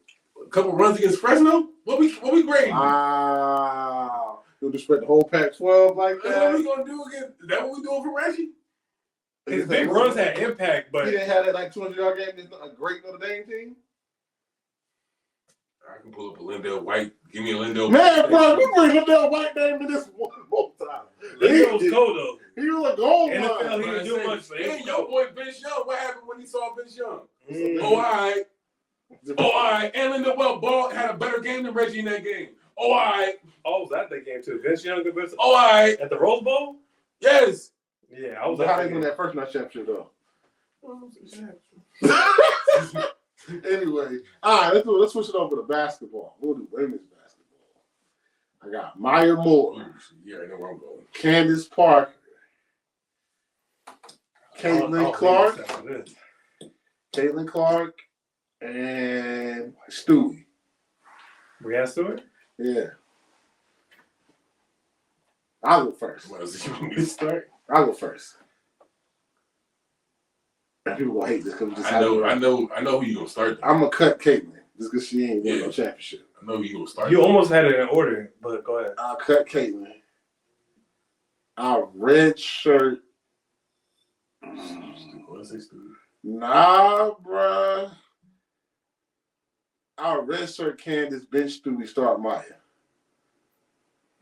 couple runs against Fresno. What we grading? Wow. You'll just spread the whole Pac-12 like That's what we that? gonna do again. Is that what we doing for Reggie? His big runs had impact, but he didn't have that like 200-yard game against a great Notre Dame team. I can pull up a Lindell White. Give me a Lindell. Man, bro, we bring Lindell White name to this one more time. Lindell was cold though. He was a gold NFL, line. he didn't do much. Hey, your boy Vince Young. What happened when he saw Vince Young? Mm. Oh, all right. Oh, all right. And Lindell Ball had a better game than Reggie in that game. Oh, all right. Oh, was that the game too? Vince Young against Oh, all right. at the Rose Bowl? Yes. Yeah, I was How at they that win game. that first night championship though? Anyway, all right, let's switch it over to basketball. We'll do women's basketball. I got Maya Moore, Yeah, I know where I'm going. Candace Parker, Caitlin Clark, and Stewie. Brianna Stewart? Yeah. I'll go first. Well, you want me to start? I'll go first. And people gonna hate this because just I know who you gonna start. I'm gonna cut Caitlin just because she ain't won Yeah. no championship. I know who you gonna start. You almost had it in order, but go ahead. I'll cut Caitlin. I'll redshirt. What's this, dude? Nah, bruh. I'll redshirt Candace, bench Stewie, start Maya.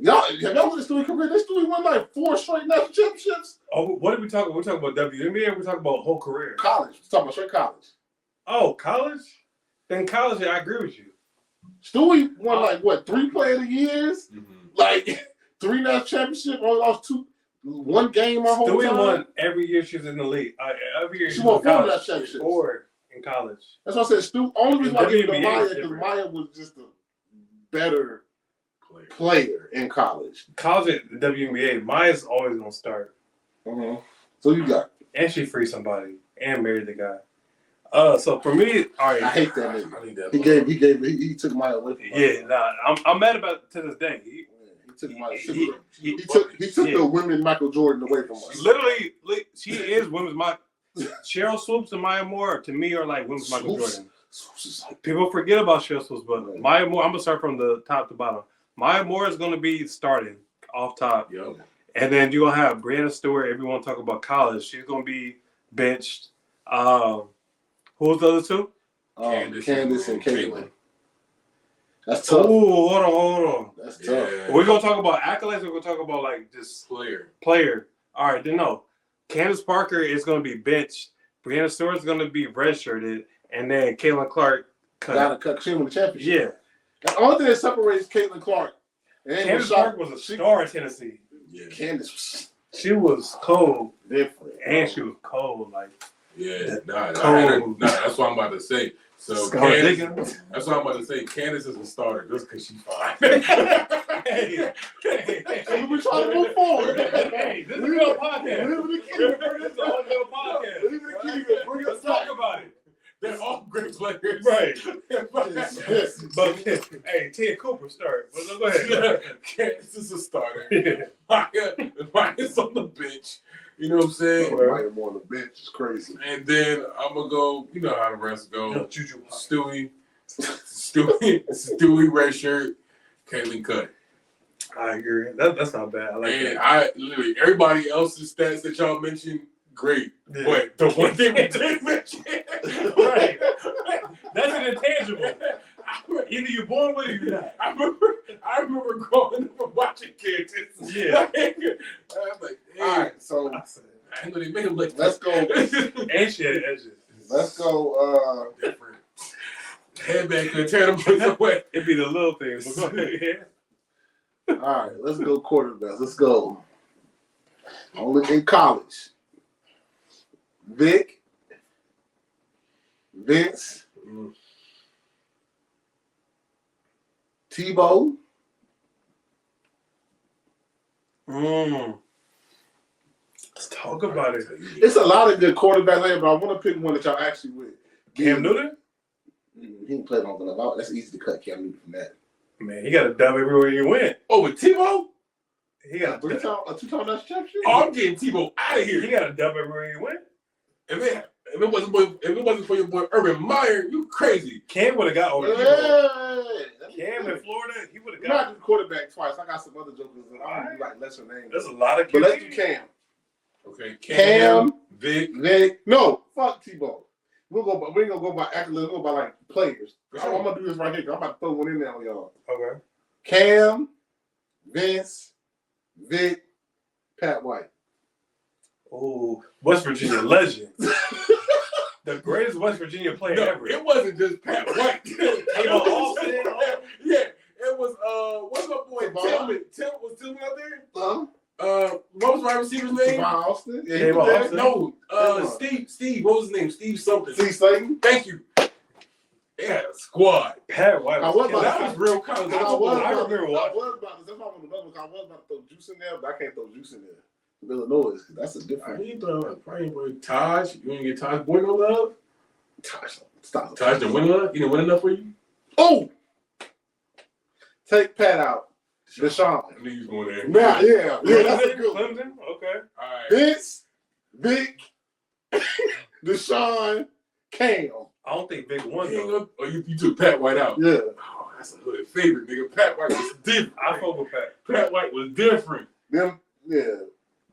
Y'all, have y'all looked at Stewie career? This Stewie won like 4 straight national championships. Oh, what are we talking? We're talking about WNBA. We're talking about whole career. College. We're talking about straight college. Oh, college? Then college, I agree with you. Stewie won like what, 3 player of the years? Like 3 national championships, only lost 1 game my whole Stewie time. won every year she was in the league. Every year She won 4 college. national championships. 4 in college. That's why I said Stewie. Only reason why I give it to WNBA Maya is because different. Maya was just a better player in college. College at the WNBA, Maya's always gonna start, So you got. and she freed somebody and married the guy. So for me, all I right, hate that nigga. I need that. He took Maya away from her. yeah, nah, I'm mad about it to this day. He took Maya. He- He took the women Michael Jordan away from us. Literally, she is women's Michael. Cheryl Swoops and Maya Moore to me are like women's Michael Jordan. People forget about Cheryl Swoops, but Maya Moore. I'm gonna start from the top to bottom. Maya Moore is gonna be starting off top, Yo. and then you're gonna have Brianna Stewart. Everyone talk about college. She's gonna be benched. Who's the other two? Candace and Caitlin. That's Oh, tough. hold on. That's tough. Yeah. We're gonna talk about accolades. We're gonna talk about like just player. All right, then no. Candace Parker is gonna be benched. Brianna Stewart's gonna be redshirted, and then Caitlin Clark Gotta cut. She won the championship. Yeah. The only thing that separates Caitlin Clark and Candace Park was a star in Tennessee. Yeah. Candace was She was cold, different. and she was cold. Like Yeah. Nah, Cold. that's what I'm about to say. So Scarlet Candace, Diggins. that's what I'm about to say. Candace is a starter just because she's fine. Hey, We trying to move forward. Hey, this is a real podcast. Leave it to Remember, this is a whole real podcast. Leave it to Keegan. Bring Let's us talk back. about it. They're all great players. Right. Yes. But hey, Ted Cooper start. But go ahead. Candace is a starter. Maya's on the bench. You know what I'm saying? Maya Moore on the bench is crazy. And then I'm gonna go. You know how the rest go. Juju. Stewie, red shirt, Caitlin cut. I agree. That's not bad. I like And that. I literally everybody else's stats that y'all mentioned, great. Yeah. But the one thing we didn't mention, Right. That's an intangible. Either you're born with it or you're not. I remember growing up and watching kids. Yeah. I was like, hey, All right, so I know they made him look. let's go. And she had edges. Let's go. Different. Headband could tear them away. It'd be the little things. But go ahead. All right, let's go quarterbacks. Let's go. Only in college. Vic, Vince, Tebow. Let's talk about it. It's a lot of good quarterbacks there, but I want to pick one that y'all actually with. Cam Newton? He didn't play long enough. That's easy to cut Cam Newton from that. Man, he got a dub everywhere he went. Oh, with Tebow? He got A two-time national championship? Oh, I'm getting Tebow out of here. He got a dub everywhere he went. If if it wasn't for your boy Urban Meyer, you crazy. Cam would have got over. Cam in Florida, he would have you got. not the quarterback twice. I got some other jokers that I don't do like lesser names. There's a lot of. But let's do Cam. Okay, Cam, Vic. No, fuck Tebow. We ain't gonna go by accolades. We're gonna go by like players. Sure. I'm gonna do this right here. 'Cause I'm about to throw one in there on y'all. Okay. Cam, Vince, Vic, Pat White. Oh, West Virginia legend. The greatest West Virginia player ever. It wasn't just Pat White. Yeah, it was what's my boy Tillman? Was Tillman out there? What was my receiver's name? Devon Austin. Yeah, Devon Austin. No, Steve. What was his name? Steve something. Steve Slayton. Thank you. They had a squad. Pat White. I was That was real college. I was remember watching. about to throw juice in there, but I can't throw juice in there. Illinois, that's a different. Probably boy Taj. You want to get Taj Boy no love? Taj, stop. Taj didn't win love. He didn't win enough for you. Oh, take Pat out. Deshaun. I knew you was going there. Yeah. That's a good one. Clemson. Okay. All right. Vince, Vic, Deshaun, Cam. I don't think Big won though. Oh, you took Pat White out. Yeah. Oh, that's a hood favorite, nigga. Pat White was different. I fuck with Pat. Pat White was different. Them, yeah.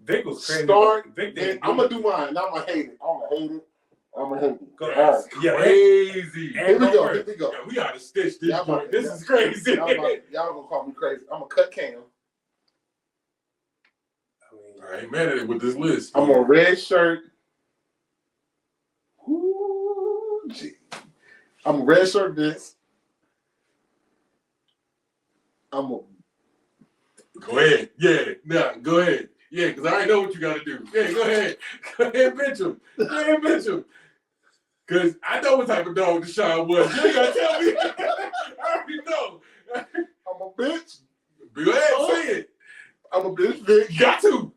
Vic was crazy. Start. Vic did. I'm gonna do mine. I'm gonna hate it. I'm gonna hate it. Go All ahead. right. Yeah. Crazy. Here we go. Yeah, we gotta stitch this Y'all joint. about- This is crazy. Y'all gonna call me crazy. I'm gonna cut Cam. I ain't mad at it with this list. I'm on red shirt. Ooh, gee. I'm a red shirt Vince. I'm a Go ahead. Yeah. Nah, go ahead. Yeah, because I already know what you got to do. Yeah, go ahead. Go ahead, bench him. Go ahead, bench him. Because I know what type of dog Deshaun was. You ain't got to tell me. I already know. I'm a bitch. Go ahead, say it. I'm a bitch Vic. You got to.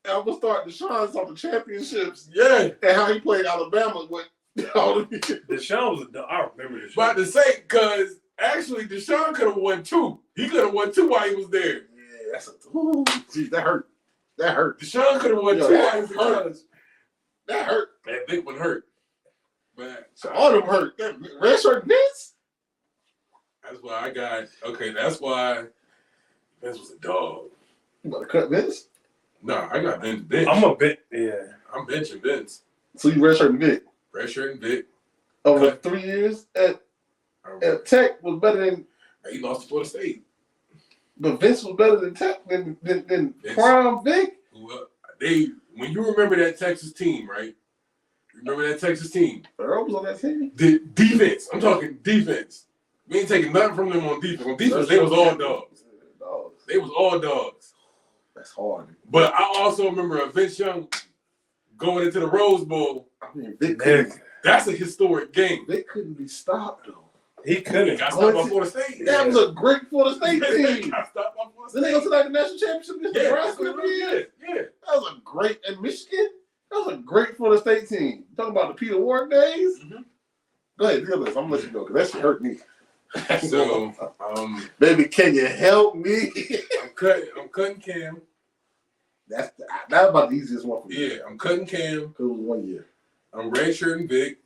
And I'm gonna start Deshaun's on the championships Yeah. and how he played Alabama with all the Deshaun was. I remember Deshaun. About to say, because actually Deshaun could have won 2. He could have won 2 while he was there. Yeah, that's a ooh, geez, that hurt. That hurt. Deshaun could have won 2 Yo, while he was in that hurt. college. That hurt. That big one hurt. But So all of them hurt. That red shirt Vince. that's why I got, okay, that's why Vince was a dog. You better cut Vince. No, I got Vince bench. I'm a bit. Yeah. I'm benching Vince. So you red shirt Vic. Red shirt and Vic. Over Cut. 3 years at Tech was better than, He lost to Florida State. but Vince was better than Tech than Vince. Prime Vic. When you remember that Texas team, right? Remember that Texas team? Earl was on that team. The defense. I'm talking defense. We ain't taking nothing from them on defense. On defense, they was all dogs. Dogs. They was all dogs. That's hard. But I also remember a Vince Young going into the Rose Bowl. I mean, Vic couldn't, That's a historic game. Vic couldn't be stopped though. He couldn't. Got stopped by Florida State. That was a great Florida State team. Got stopped by Florida Then they State. go to like the national championship against Yeah, Nebraska. yeah. That was a great, and Michigan, that was a great Florida State team. Talking about the Peter Ward days. Mhm. Go ahead, do this. I'm gonna let you go because that shit hurt me. So, Baby, can you help me? I'm cutting Cam. That's about the easiest one for me. Yeah, I'm cutting Cam. Because it was 1 year. I'm redshirting Vic,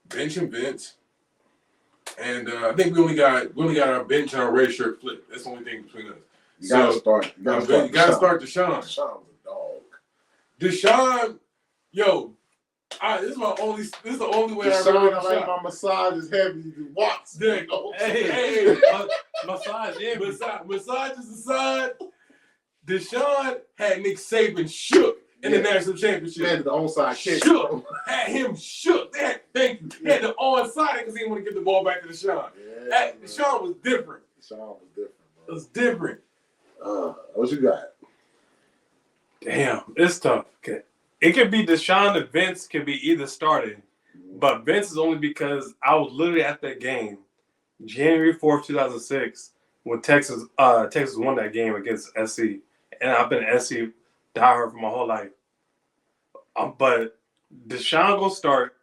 benching Vince, and I think we only got our bench and our red shirt flip. That's the only thing between us. You gotta So, start. You You gotta start Deshaun. Deshaun was a dog. Deshaun, yo, this is the only way I Deshaun, remember I like Deshaun. my massage is heavy. The watts. Dick. Hey, Massage. Yeah. massage is aside. Deshaun had Nick Saban shook in the national championship. Man, the onside kick. Shook. Had him shook. Thank you. He had the onside because he didn't want to give the ball back to Deshaun. Deshaun was different. Deshaun was different. It was different. What you got? Damn, it's tough. Okay. It could be Deshaun and Vince could be either starting, but Vince is only because I was literally at that game, January 4th, 2006, when Texas won that game against SC, and I've been an SC diehard for my whole life. But Deshaun gonna start,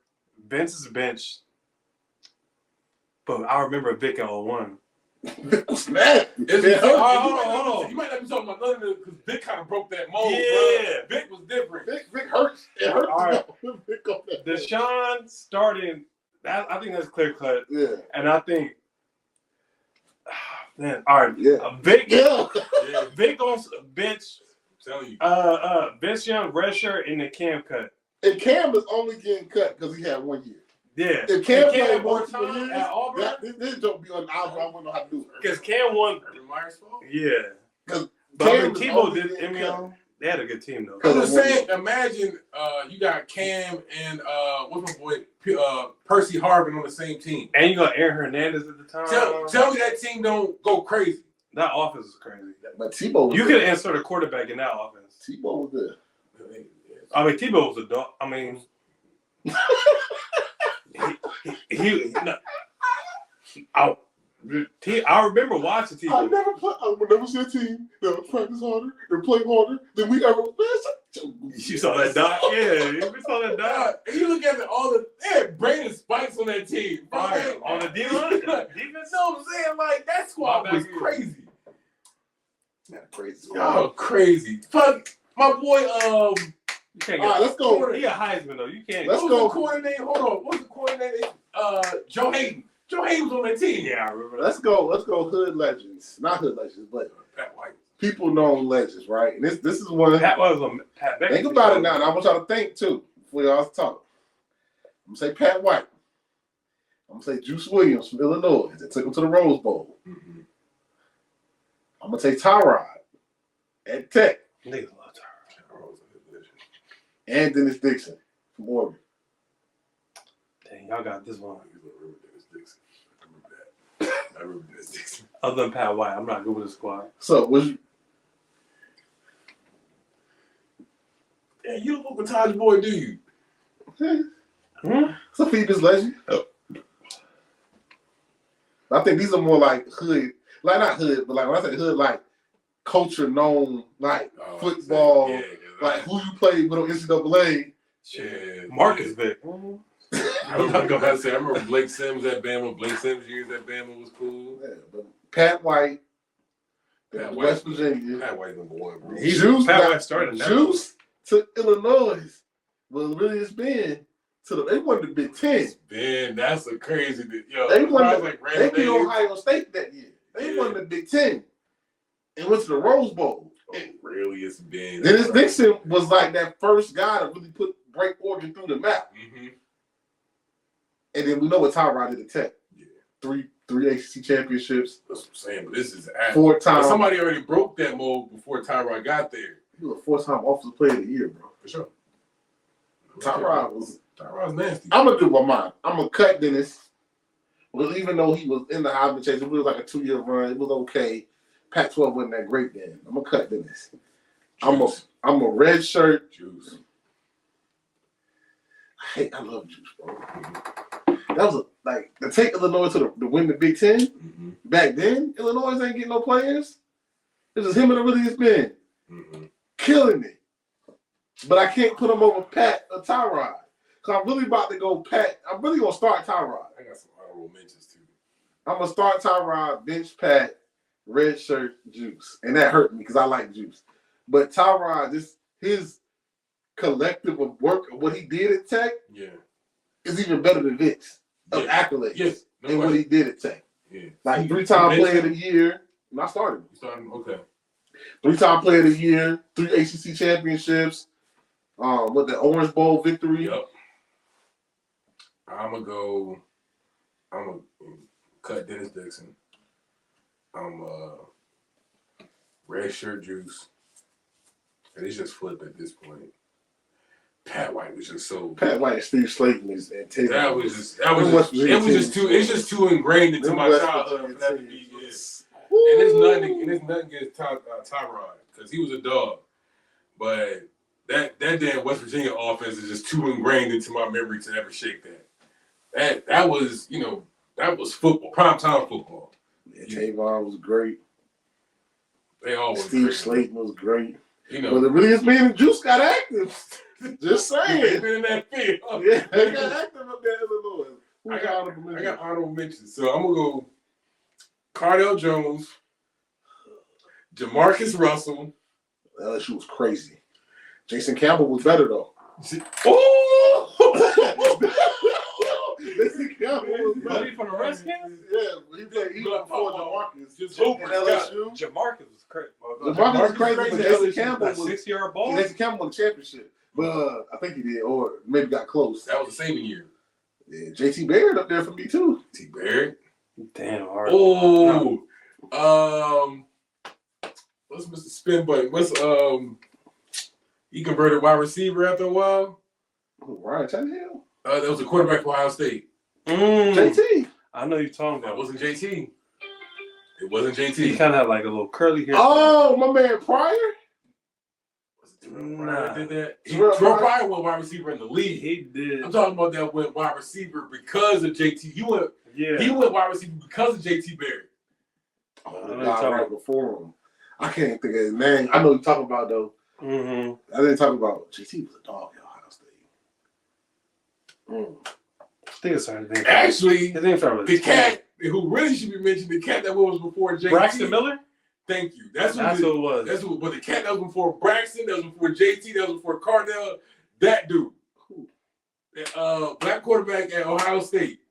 Vince is bench, but I remember Vic at 01. Vic was mad. Hold on. You might not be talking about none of them because Vic kind of broke that mold. Yeah. Bro. Vic was different. Vic hurts. It hurts. All right. Vic on that. Deshaun starting. I think that's clear cut. Yeah. And I think, man, all right. Yeah. Vic. Yeah. Vic on bench. I'm telling you. Vince Young, redshirt, and the Cam cut. And Cam is only getting cut because he had 1 year. Yeah. If Cam had played more multiple time years, at Auburn, this don't be on the album. I wouldn't know how to do it. because Cam won. Urban Meyer's fault? Yeah. Because But I mean, Cam is Tebow only did. I getting mean, cut. they had a good team though. I'm just saying, imagine you got Cam and what's my boy Percy Harvin on the same team. And you got Aaron Hernandez at the time. Tell me that team don't go crazy. That offense is crazy. But Tebow was You good. could insert a quarterback in that offense. Tebow was good. I mean, Tebow was a dog. I mean, I remember watching I Tebow. would never see a team that would practice harder and play harder than we ever. You saw that dot? Yeah, you saw that dot. And you look at all the Brandon Spikes on that team. Right. On the D-line? Defense, know what I'm saying? Like, that squad was crazy. Not crazy. Y'all crazy. Fuck, my boy, You can't all right, let's go. He a Heisman though. You can't. Let's what go. was the coordinator? Hold on. What's the coordinator? Joe Hayden. Joe Hayden was on that team. Yeah, I remember that. Let's go hood legends. Not hood legends, but Pat White. people known legends, right? And this is one. Pat was a Pat Beck. Think about it now, and I want y'all to think too before y'all talk. I'm gonna say Pat White. I'm gonna say Juice Williams from Illinois that took him to the Rose Bowl. Mm-hmm. I'm gonna say Tyrod at Tech Niggas love Tyrod. and Dennis Dixon from Oregon. Dang, y'all got this one. I remember Dennis Dixon. Other than Pat White, I'm not good with the squad. So was you? Yeah, you don't look with Taj Boy, do you? It's a Phoebus legend. Oh. I think these are more like hood, like not hood, but like when I say hood, like culture known, like football, Yeah, like who you played with on NCAA. yeah. Marcus Vick. I was about to say, I remember Blake Sims at Bama. Blake Sims years at Bama was cool. Yeah, but Pat White, Pat West White, Virginia. Pat White number one, bro. Juice, Pat White started now. Juice to Illinois was really it's been to they won the Big Ten. Man, that's a crazy. Yo, They won. like They beat Ohio State that year. They won the Big Ten and went to the Rose Bowl. Really, it's been. Dennis Dixon was like that first guy to really break Oregon through the map. Mm-hmm. And then we know what Tyrod did at Tech. Yeah. Three ACC championships. That's what I'm saying. But this is 4-time. Somebody already broke that mold before Tyrod got there. He was a 4-time Offensive Player of the Year, bro. For sure. Tyrod nasty. I'm gonna do my mind. I'm gonna cut Dennis. Well, even though he was in the Heisman chase, it was like a 2-year run. It was okay. Pac-12 wasn't that great then. I'm gonna cut Dennis. I'm a red shirt. Juice. I love Juice, bro. That was like to take Illinois to win the Big Ten. Mm-hmm. Back then, Illinois ain't getting no players. It was him and the really been killing it. But I can't put him over Pat or Tyrod. Because I'm really about to go Pat. I'm really going to start Tyrod. I got some honorable mentions too. I'm going to start Tyrod, bench Pat, red shirt, Juice. And that hurt me because I like Juice. But Tyrod, just his collective of work of what he did at Tech is even better than Vic's of accolades. Yes. And what he did at Tech. Yeah. Like 3-time player of the year. And I started him. You started him? Okay. 3-time player of the year, 3 ACC championships, with the Orange Bowl victory. Yep. I'm gonna cut Dennis Dixon. I'm red shirt Juice. And it's just flip at this point. Pat White was just so. Pat White and Steve Slayton is and Taylor. It's just too ingrained into my childhood for that to be. And it's nothing against Tyrod because he was a dog, but that damn West Virginia offense is just too ingrained into my memory to ever shake that. That was football, primetime football. Yeah, Tavon was great. They all was Steve great. Slayton was great. You know, but it really is me and Juice got active. Just saying. They've been in that field. Yeah, they got active up there in Illinois. I got honorable mentions, so I'm gonna go Cardell Jones, Jamarcus Russell. LSU was crazy. Jason Campbell was better though. Oh! Jason Campbell was better. For the Redskins? Yeah, he played even before Jamarcus. Just In hope LSU. Jamarcus was crazy. Jamarcus was crazy, but Jason Campbell That was 6-yard ball. Jason Campbell won the championship. But I think he did, or maybe got close. That was the same year. Yeah, JT Barrett up there for me too. T. Barrett. Damn hard. Oh, what's Mr. Spin Button? What's he converted wide receiver after a while? Ryan Tannehill. That was a quarterback for Ohio State. JT. I know you're talking That about. wasn't JT. It wasn't He JT. kind of had like a little curly hair. Oh, my man Pryor. Was it Terrell Pryor that did that? Terrell Terrell Pryor? Pryor went wide receiver in the league. He did. I'm talking about that went wide receiver because of JT. He went wide receiver because of JT Barrett. Oh, I the know guy you're right before him. I can't think of his name. I know you're talking about though. Mm-hmm. I didn't talk about JT was a dog at Ohio State. I think it's his name. Actually, His name started with the a cat who really should be mentioned, the cat that was before JT. Braxton Miller? Thank you. That's who it was. That's who. But the cat that was before Braxton, that was before JT, that was before Cardell. That dude, black quarterback at Ohio State,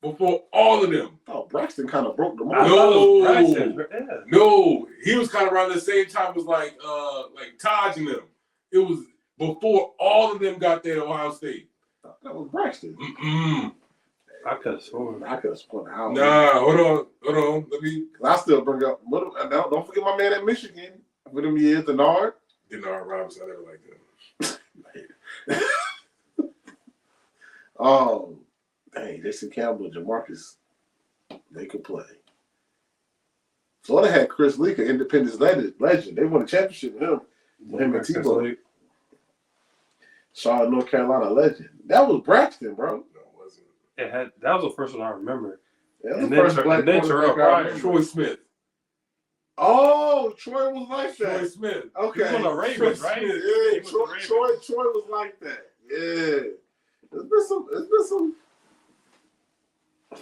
before all of them. Oh, Braxton kind of broke the I mold. thought it was No. Braxton. Yeah. No, he was kind of around the same time as like Taj and them. It was before all of them got there at Ohio State. That was Braxton. Mm-mm. I could have sworn. I could have spun out. Nah, hold on. Let me. I still bring up. Don't forget my man at Michigan for them years, Denard. Denard Robinson, I never liked him. Oh, dang, Jason Campbell, Jamarcus, they could play. Florida had Chris Leak, Independence legend. They won a championship with him. Him and Tebow. Charlotte, North Carolina legend. That was Braxton, bro. No, it wasn't. That was the first one I remember. That was And the then first black and then quarterback Terrell I Pryor. remember. Troy Smith. Oh, Troy was like that. Troy Smith. Okay. He was on the Ravens, Troy right? Smith. Yeah, He was Troy the Ravens. was like that. Yeah. There's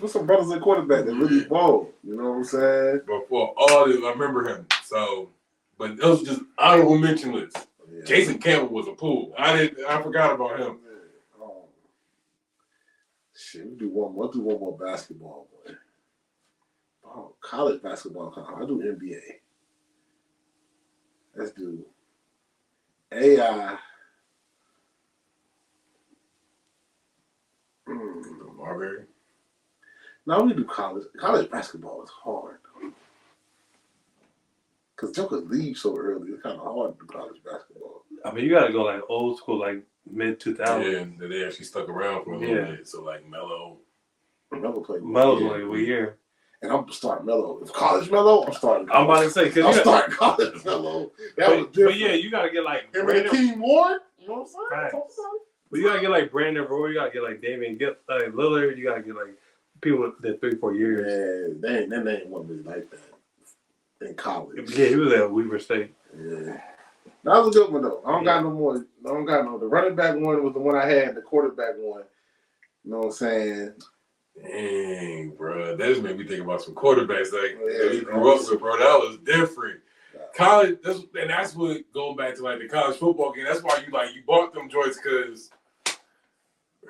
been some brothers at quarterback that really ball. You know what I'm saying? Before all this, I remember him. So, but those just honorable mention lists. Yeah. Jason Campbell was a pool. I forgot about him. Shit, we'll do one more basketball, boy. Oh, college basketball. I'll do NBA. Let's do AI. Marbury. Now we do college. College basketball is hard. Because Joker leaves so early. It's kind of hard to do college basketball. I mean, you got to go like old school, like mid 2000s. Yeah, and they actually stuck around for a little bit. So like Melo. Melo played. Melo's like a year. And I'm starting Melo. If college Melo, I'm starting. I'm about to say, I'm starting college Melo. That was different. But yeah, you got to get like Him and Hakeem Ward. You know what I'm saying? Facts. But you got to get like Brandon Roy. You got to get like Damian Lillard. You got to get like people that 3-4 years. Yeah, they ain't one really like that in college. Yeah, he was at Weaver State. Yeah. That was a good one though. I don't got no more. I don't got no. The running back one was the one I had. The quarterback one. You know what I'm saying? Dang, bro. That just made me think about some quarterbacks like Yeah, he grew up with, bro. That was different. College, that's what going back to like the college football game. That's why you bought them joints because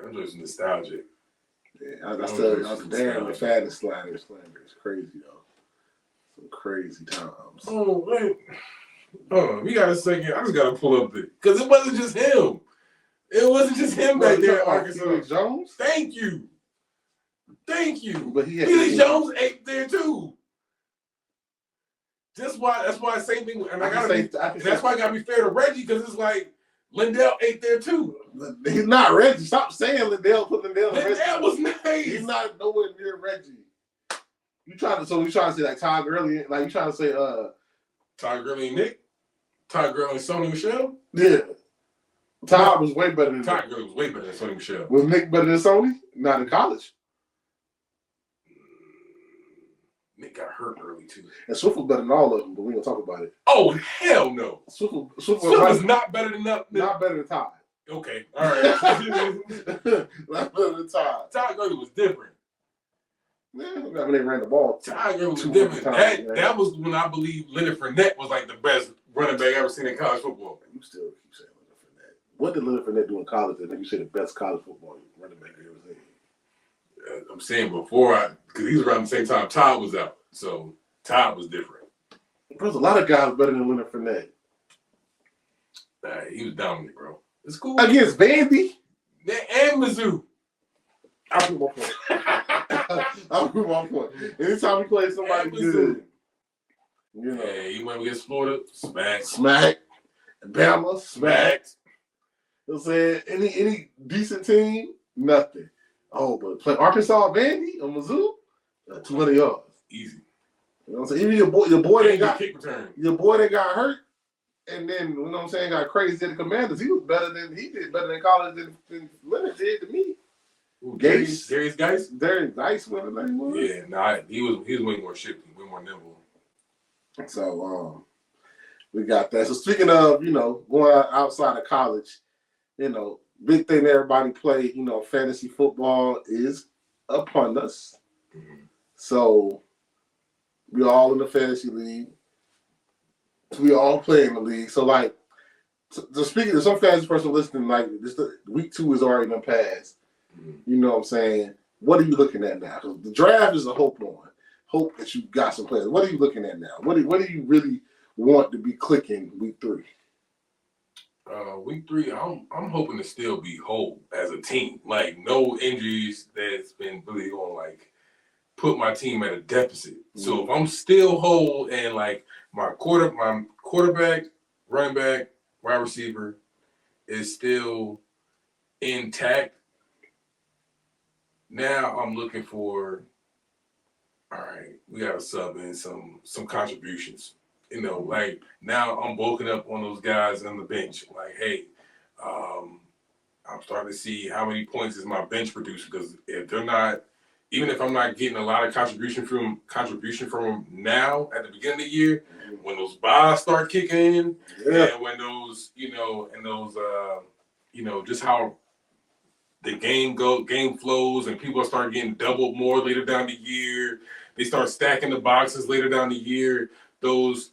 I'm just nostalgic. Yeah, I still damn the fattest slander. It's crazy though. Some crazy times. Oh wait. Oh, we got a second. I just gotta pull up it because it wasn't just him. It wasn't just him back there in Arkansas. Felix Jones. Thank you. But he had Felix Jones ate there too. That's why same thing. And that's why I gotta be fair to Reggie because it's like Lindell ate there too. He's not Reggie. Stop saying Lindell. Put Lindell. Lindell was nice. He's not nowhere near Reggie. You trying to say like Todd Gurley? Like you trying to say Todd Gurley and Nick? Todd Gurley and Sony Michelle? Yeah. Todd was way better than Todd Gurley was way better than Sony Michelle. Was Nick better than Sony? Not in college. Nick got hurt early too. And Swift was better than all of them, but we don't talk about it. Oh hell no! Swift was not better than not better than Todd. Okay, all right. Not better than Todd. Todd Gurley was different. Yeah, when they ran the ball. Tiger was 200 different. times, That was when I believe Leonard Fournette was like the best running back I ever seen in college football. You still keep saying Leonard Fournette. What did Leonard Fournette do in college that you say the best college football running back you ever seen? I'm saying because he was around the same time Todd was out. So Todd was different. There's a lot of guys better than Leonard Fournette. He was dominant, bro. It's cool. Against Vandy? And Mizzou. I'll prove my point. I'll prove my point. Anytime we play somebody good, you know. Yeah, he went against Florida, smacked. Smack. Bama, smacked. You know what I'm saying? Any decent team, nothing. Oh, but play Arkansas, Vandy, or Mizzou, 200 yards. Easy. You know what I'm saying? Even your boy that got kick return. Your boy that got hurt, and then you know what I'm saying, got crazy at the Commanders. He did better in college than Leonard did to me. Darius Geis? Darius Geis, whatever his name was. Yeah, he was way more shifty, way more nimble. So we got that. So speaking of, going outside of college, big thing that everybody play, fantasy football is upon us. Mm-hmm. So we all in the fantasy league. We all play in the league. So speaking to some fantasy person listening, week 2 is already done passed. Mm-hmm. You know what I'm saying? What are you looking at now? Because the draft is a hope that you got some players. What are you looking at now? What do you really want to be clicking week 3? Week 3, I'm hoping to still be whole as a team. Like no injuries that's been really going to put my team at a deficit. Mm-hmm. So if I'm still whole and my quarterback, running back, wide receiver is still intact, now I'm looking for, all right, we got to sub in some contributions. Now I'm bulking up on those guys on the bench. Hey, I'm starting to see how many points is my bench producing, because if they're not, even if I'm not getting a lot of contribution from them now at the beginning of the year, when those buys start kicking in, and when those, just how the game flows and people start getting doubled more later down the year, they start stacking the boxes later down the year, those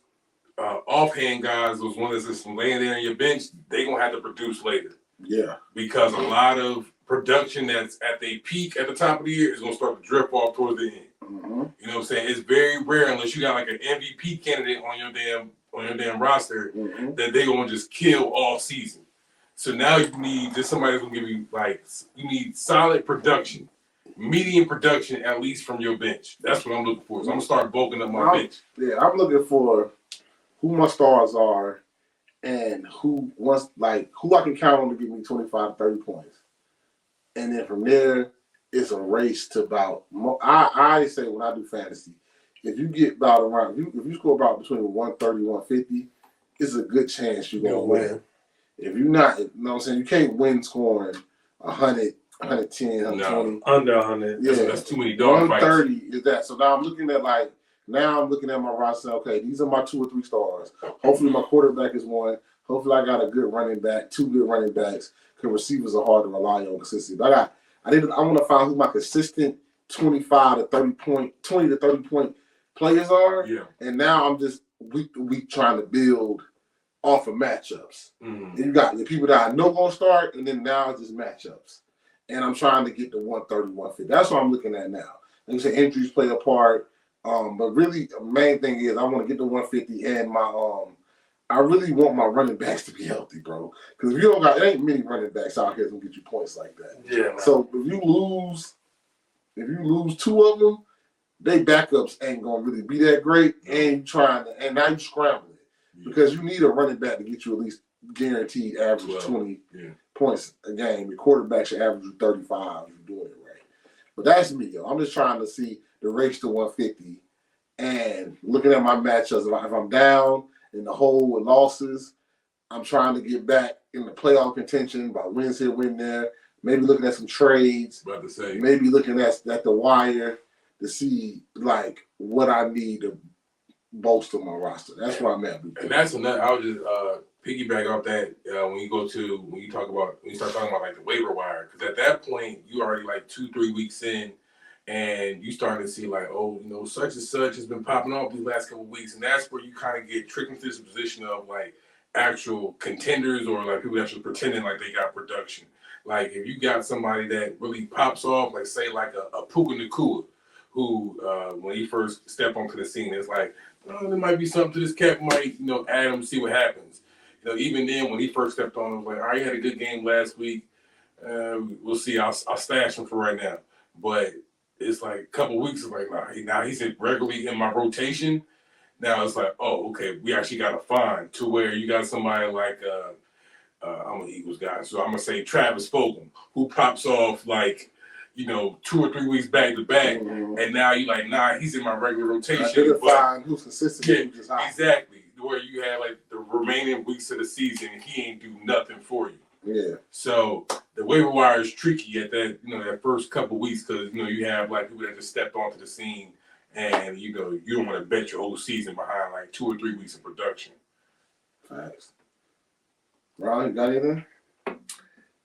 offhand guys, those ones that's just laying there on your bench, they gonna have to produce later. Yeah. Because a lot of production that's at the peak at the top of the year is gonna start to drip off towards the end. Mm-hmm. You know what I'm saying? It's very rare unless you got an MVP candidate on your damn roster, mm-hmm. that they gonna just kill all season. So now you need just somebody who's gonna give you you need solid production, medium production at least from your bench. That's what I'm looking for. So I'm gonna start bulking up my bench. Yeah, I'm looking for who my stars are and who I can count on to give me 25, 30 points. And then from there, it's a race to about, I say when I do fantasy, if you get about around, if you score about between 130, 150, it's a good chance you're going to win. If you're not, you know what I'm saying, you can't win scoring 100, 110, 120. No, under 100. Yeah. That's too many dog fights. 130 is that. So now I'm looking at my roster. Okay, these are my 2 or 3 stars. Hopefully my quarterback is one. Hopefully I got a good running back, 2 good running backs. Because receivers are hard to rely on consistently. But I want to find who my consistent 20 to 30 point players are. Yeah. And now I'm just week to week trying to build off of matchups. Mm-hmm. You got the people that I know gonna start, and then now it's just matchups. And I'm trying to get to 130, 150. That's what I'm looking at now. Like you said, injuries play a part. But really, the main thing is I want to get to 150, and I really want my running backs to be healthy, bro. Because if you don't it ain't many running backs out here that can get you points like that. Yeah. Man. So if you lose 2 of them, they backups ain't gonna really be that great, and and now you scrambling because you need a running back to get you at least guaranteed average 20 points a game. Your quarterback should average you 35 if you're doing it right. But that's me, yo. I'm just trying to see the race to 150 and looking at my matchups. If I'm down in the hole with losses, I'm trying to get back in the playoff contention by wins here, win there. Maybe looking at some trades. Maybe looking at the wire to see what I need to bolster my roster. That's where I'm at. And that's another. I would just piggyback off that when you start talking about the waiver wire, because at that point you already 2-3 weeks in, and you starting to see like, oh, such and such has been popping off these last couple of weeks, and that's where you kind of get tricked into this position of like actual contenders or like people actually pretending like they got production. Like if you got somebody that really pops off, like say like a Puka Nacua, who when he first stepped onto the scene, it's like, oh, there might be something to this cat, might add him, see what happens. Even then when he first stepped on, I was like, all right, he had a good game last week. We'll see. I'll stash him for right now. But it's like a couple weeks, it's like now he's regularly in my rotation. Now it's like, oh, okay, we actually got to find to where you got somebody like I'm an Eagles guy, so I'm gonna say Travis Fulgham, who pops off like 2 or 3 weeks back to back, and now you like, nah, he's in my regular rotation. Find who's consistent. Yeah, exactly. Where you have like the remaining weeks of the season, he ain't do nothing for you. Yeah. So the waiver wire is tricky at that that first couple weeks because you have like people that just stepped onto the scene, and you don't want to bet your whole season behind like 2 or 3 weeks of production. Facts. Ron, you got anything?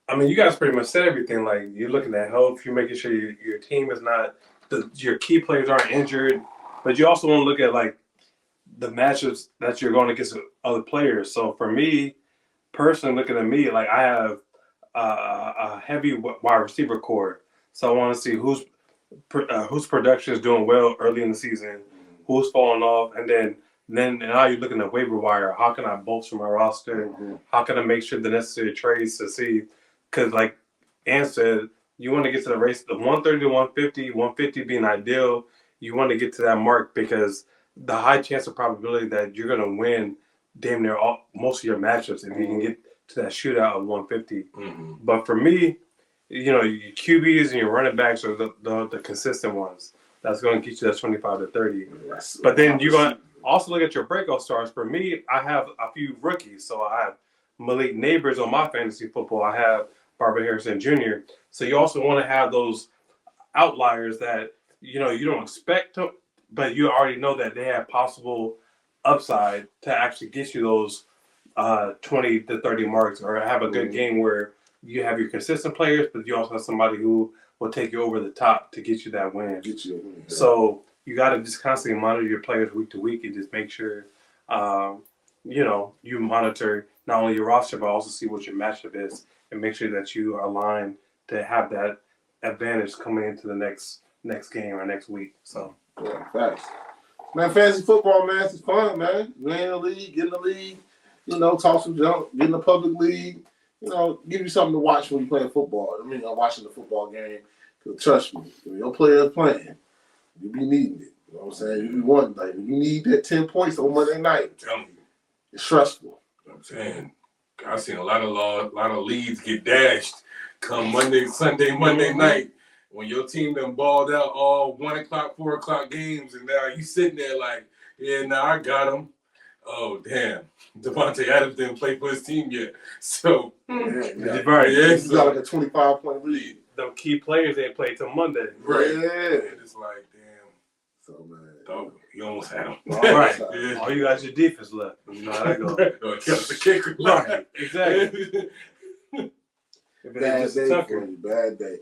I mean, you guys pretty much said everything. Like you're looking at health, you're making sure your team is not your key players aren't injured, but you also want to look at like the matchups that you're going against other players. So for me, personally, looking at me, like I have a heavy wide receiver core, so I want to see whose production is doing well early in the season, who's falling off, and then now you're looking at waiver wire. How can I bolster my roster? How can I make sure the necessary trades to see? Because like Ann said, you want to get to the race, the 130 to 150, 150 being ideal. You want to get to that mark because the high chance of probability that you're going to win damn near most of your matchups if you can get to that shootout of 150. But for me, your QBs and your running backs are the consistent ones. That's going to get you that 25 to 30. But then you're going to also look at your breakout stars. For me, I have a few rookies. So I have Malik Neighbors on my fantasy football. I have Barbara Harrison Jr. So you also want to have those outliers that, you don't expect to, but you already know that they have possible upside to actually get you those 20 to 30 marks or have a good game where you have your consistent players, but you also have somebody who will take you over the top to get you that win. So you got to just constantly monitor your players week to week and just make sure, you monitor not only your roster, but also see what your matchup is and make sure that you are aligned to have that advantage coming into the next game or next week. So, yeah, facts. Man, fantasy football, man, it's fun, man. You in the league, get in the league, talk some junk, get in the public league, give you something to watch when you playing football. I mean, I'm watching the football game. Cause trust me, when your player's playing, you be needing it. You know what I'm saying? You be wanting, like, you need that 10 points on Monday night. I'm telling you. It's stressful. I'm saying, I've seen a lot of leads get dashed come Monday night. When your team done balled out all 1 o'clock, 4 o'clock games, and now you sitting there like, yeah, now I got him. Oh, damn. Devontae Adams didn't play for his team yet. So, You yeah, got like a 25-point lead. The key players ain't played till Monday. Right. Yeah. It's like, damn. So, man. Dog, you almost had him. All right. Yeah. All you got is your defense left. You know how that goes. The kicker. Right. Exactly. Bad day for you. Bad day.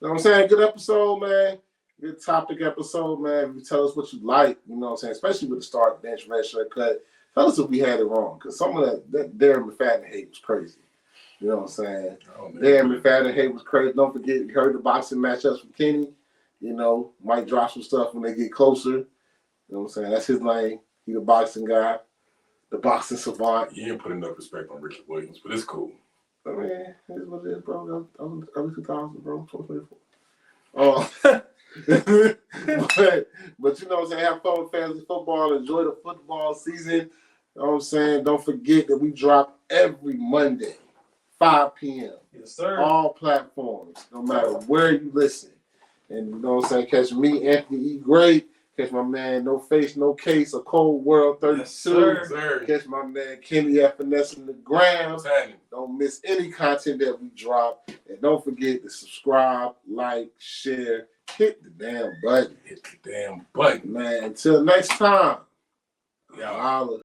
You know what I'm saying? Good episode, man. Good topic episode, man. You tell us what you like, you know what I'm saying? Especially with the start bench REDSHIRT cut. Tell us if we had it wrong, because some of that Darren McFadden hate was crazy. You know what I'm saying? Oh, Darren McFadden hate was crazy. Don't forget, you heard the boxing matchups from Kenny. Might drop some stuff when they get closer. You know what I'm saying? That's his lane. He the boxing guy, the boxing savant. You didn't put enough respect on Ricky Williams, but it's cool. I mean, it is what it is, bro. I was early 2000, bro. 2024. But you know what I'm saying? Have fun with fantasy football. Enjoy the football season. You know what I'm saying? Don't forget that we drop every Monday, 5 p.m. Yes, sir. All platforms, no matter where you listen. And you know what I'm saying? Catch me, Anthony E. Great. Catch my man, No Face, No Case, A Cold World 32. Yes, sir. Catch my man, Kenny F. Finessing the Gram. What's happening? Don't miss any content that we drop. And don't forget to subscribe, like, share, hit the damn button. Hit the damn button. Man, until next time. Y'all Holla.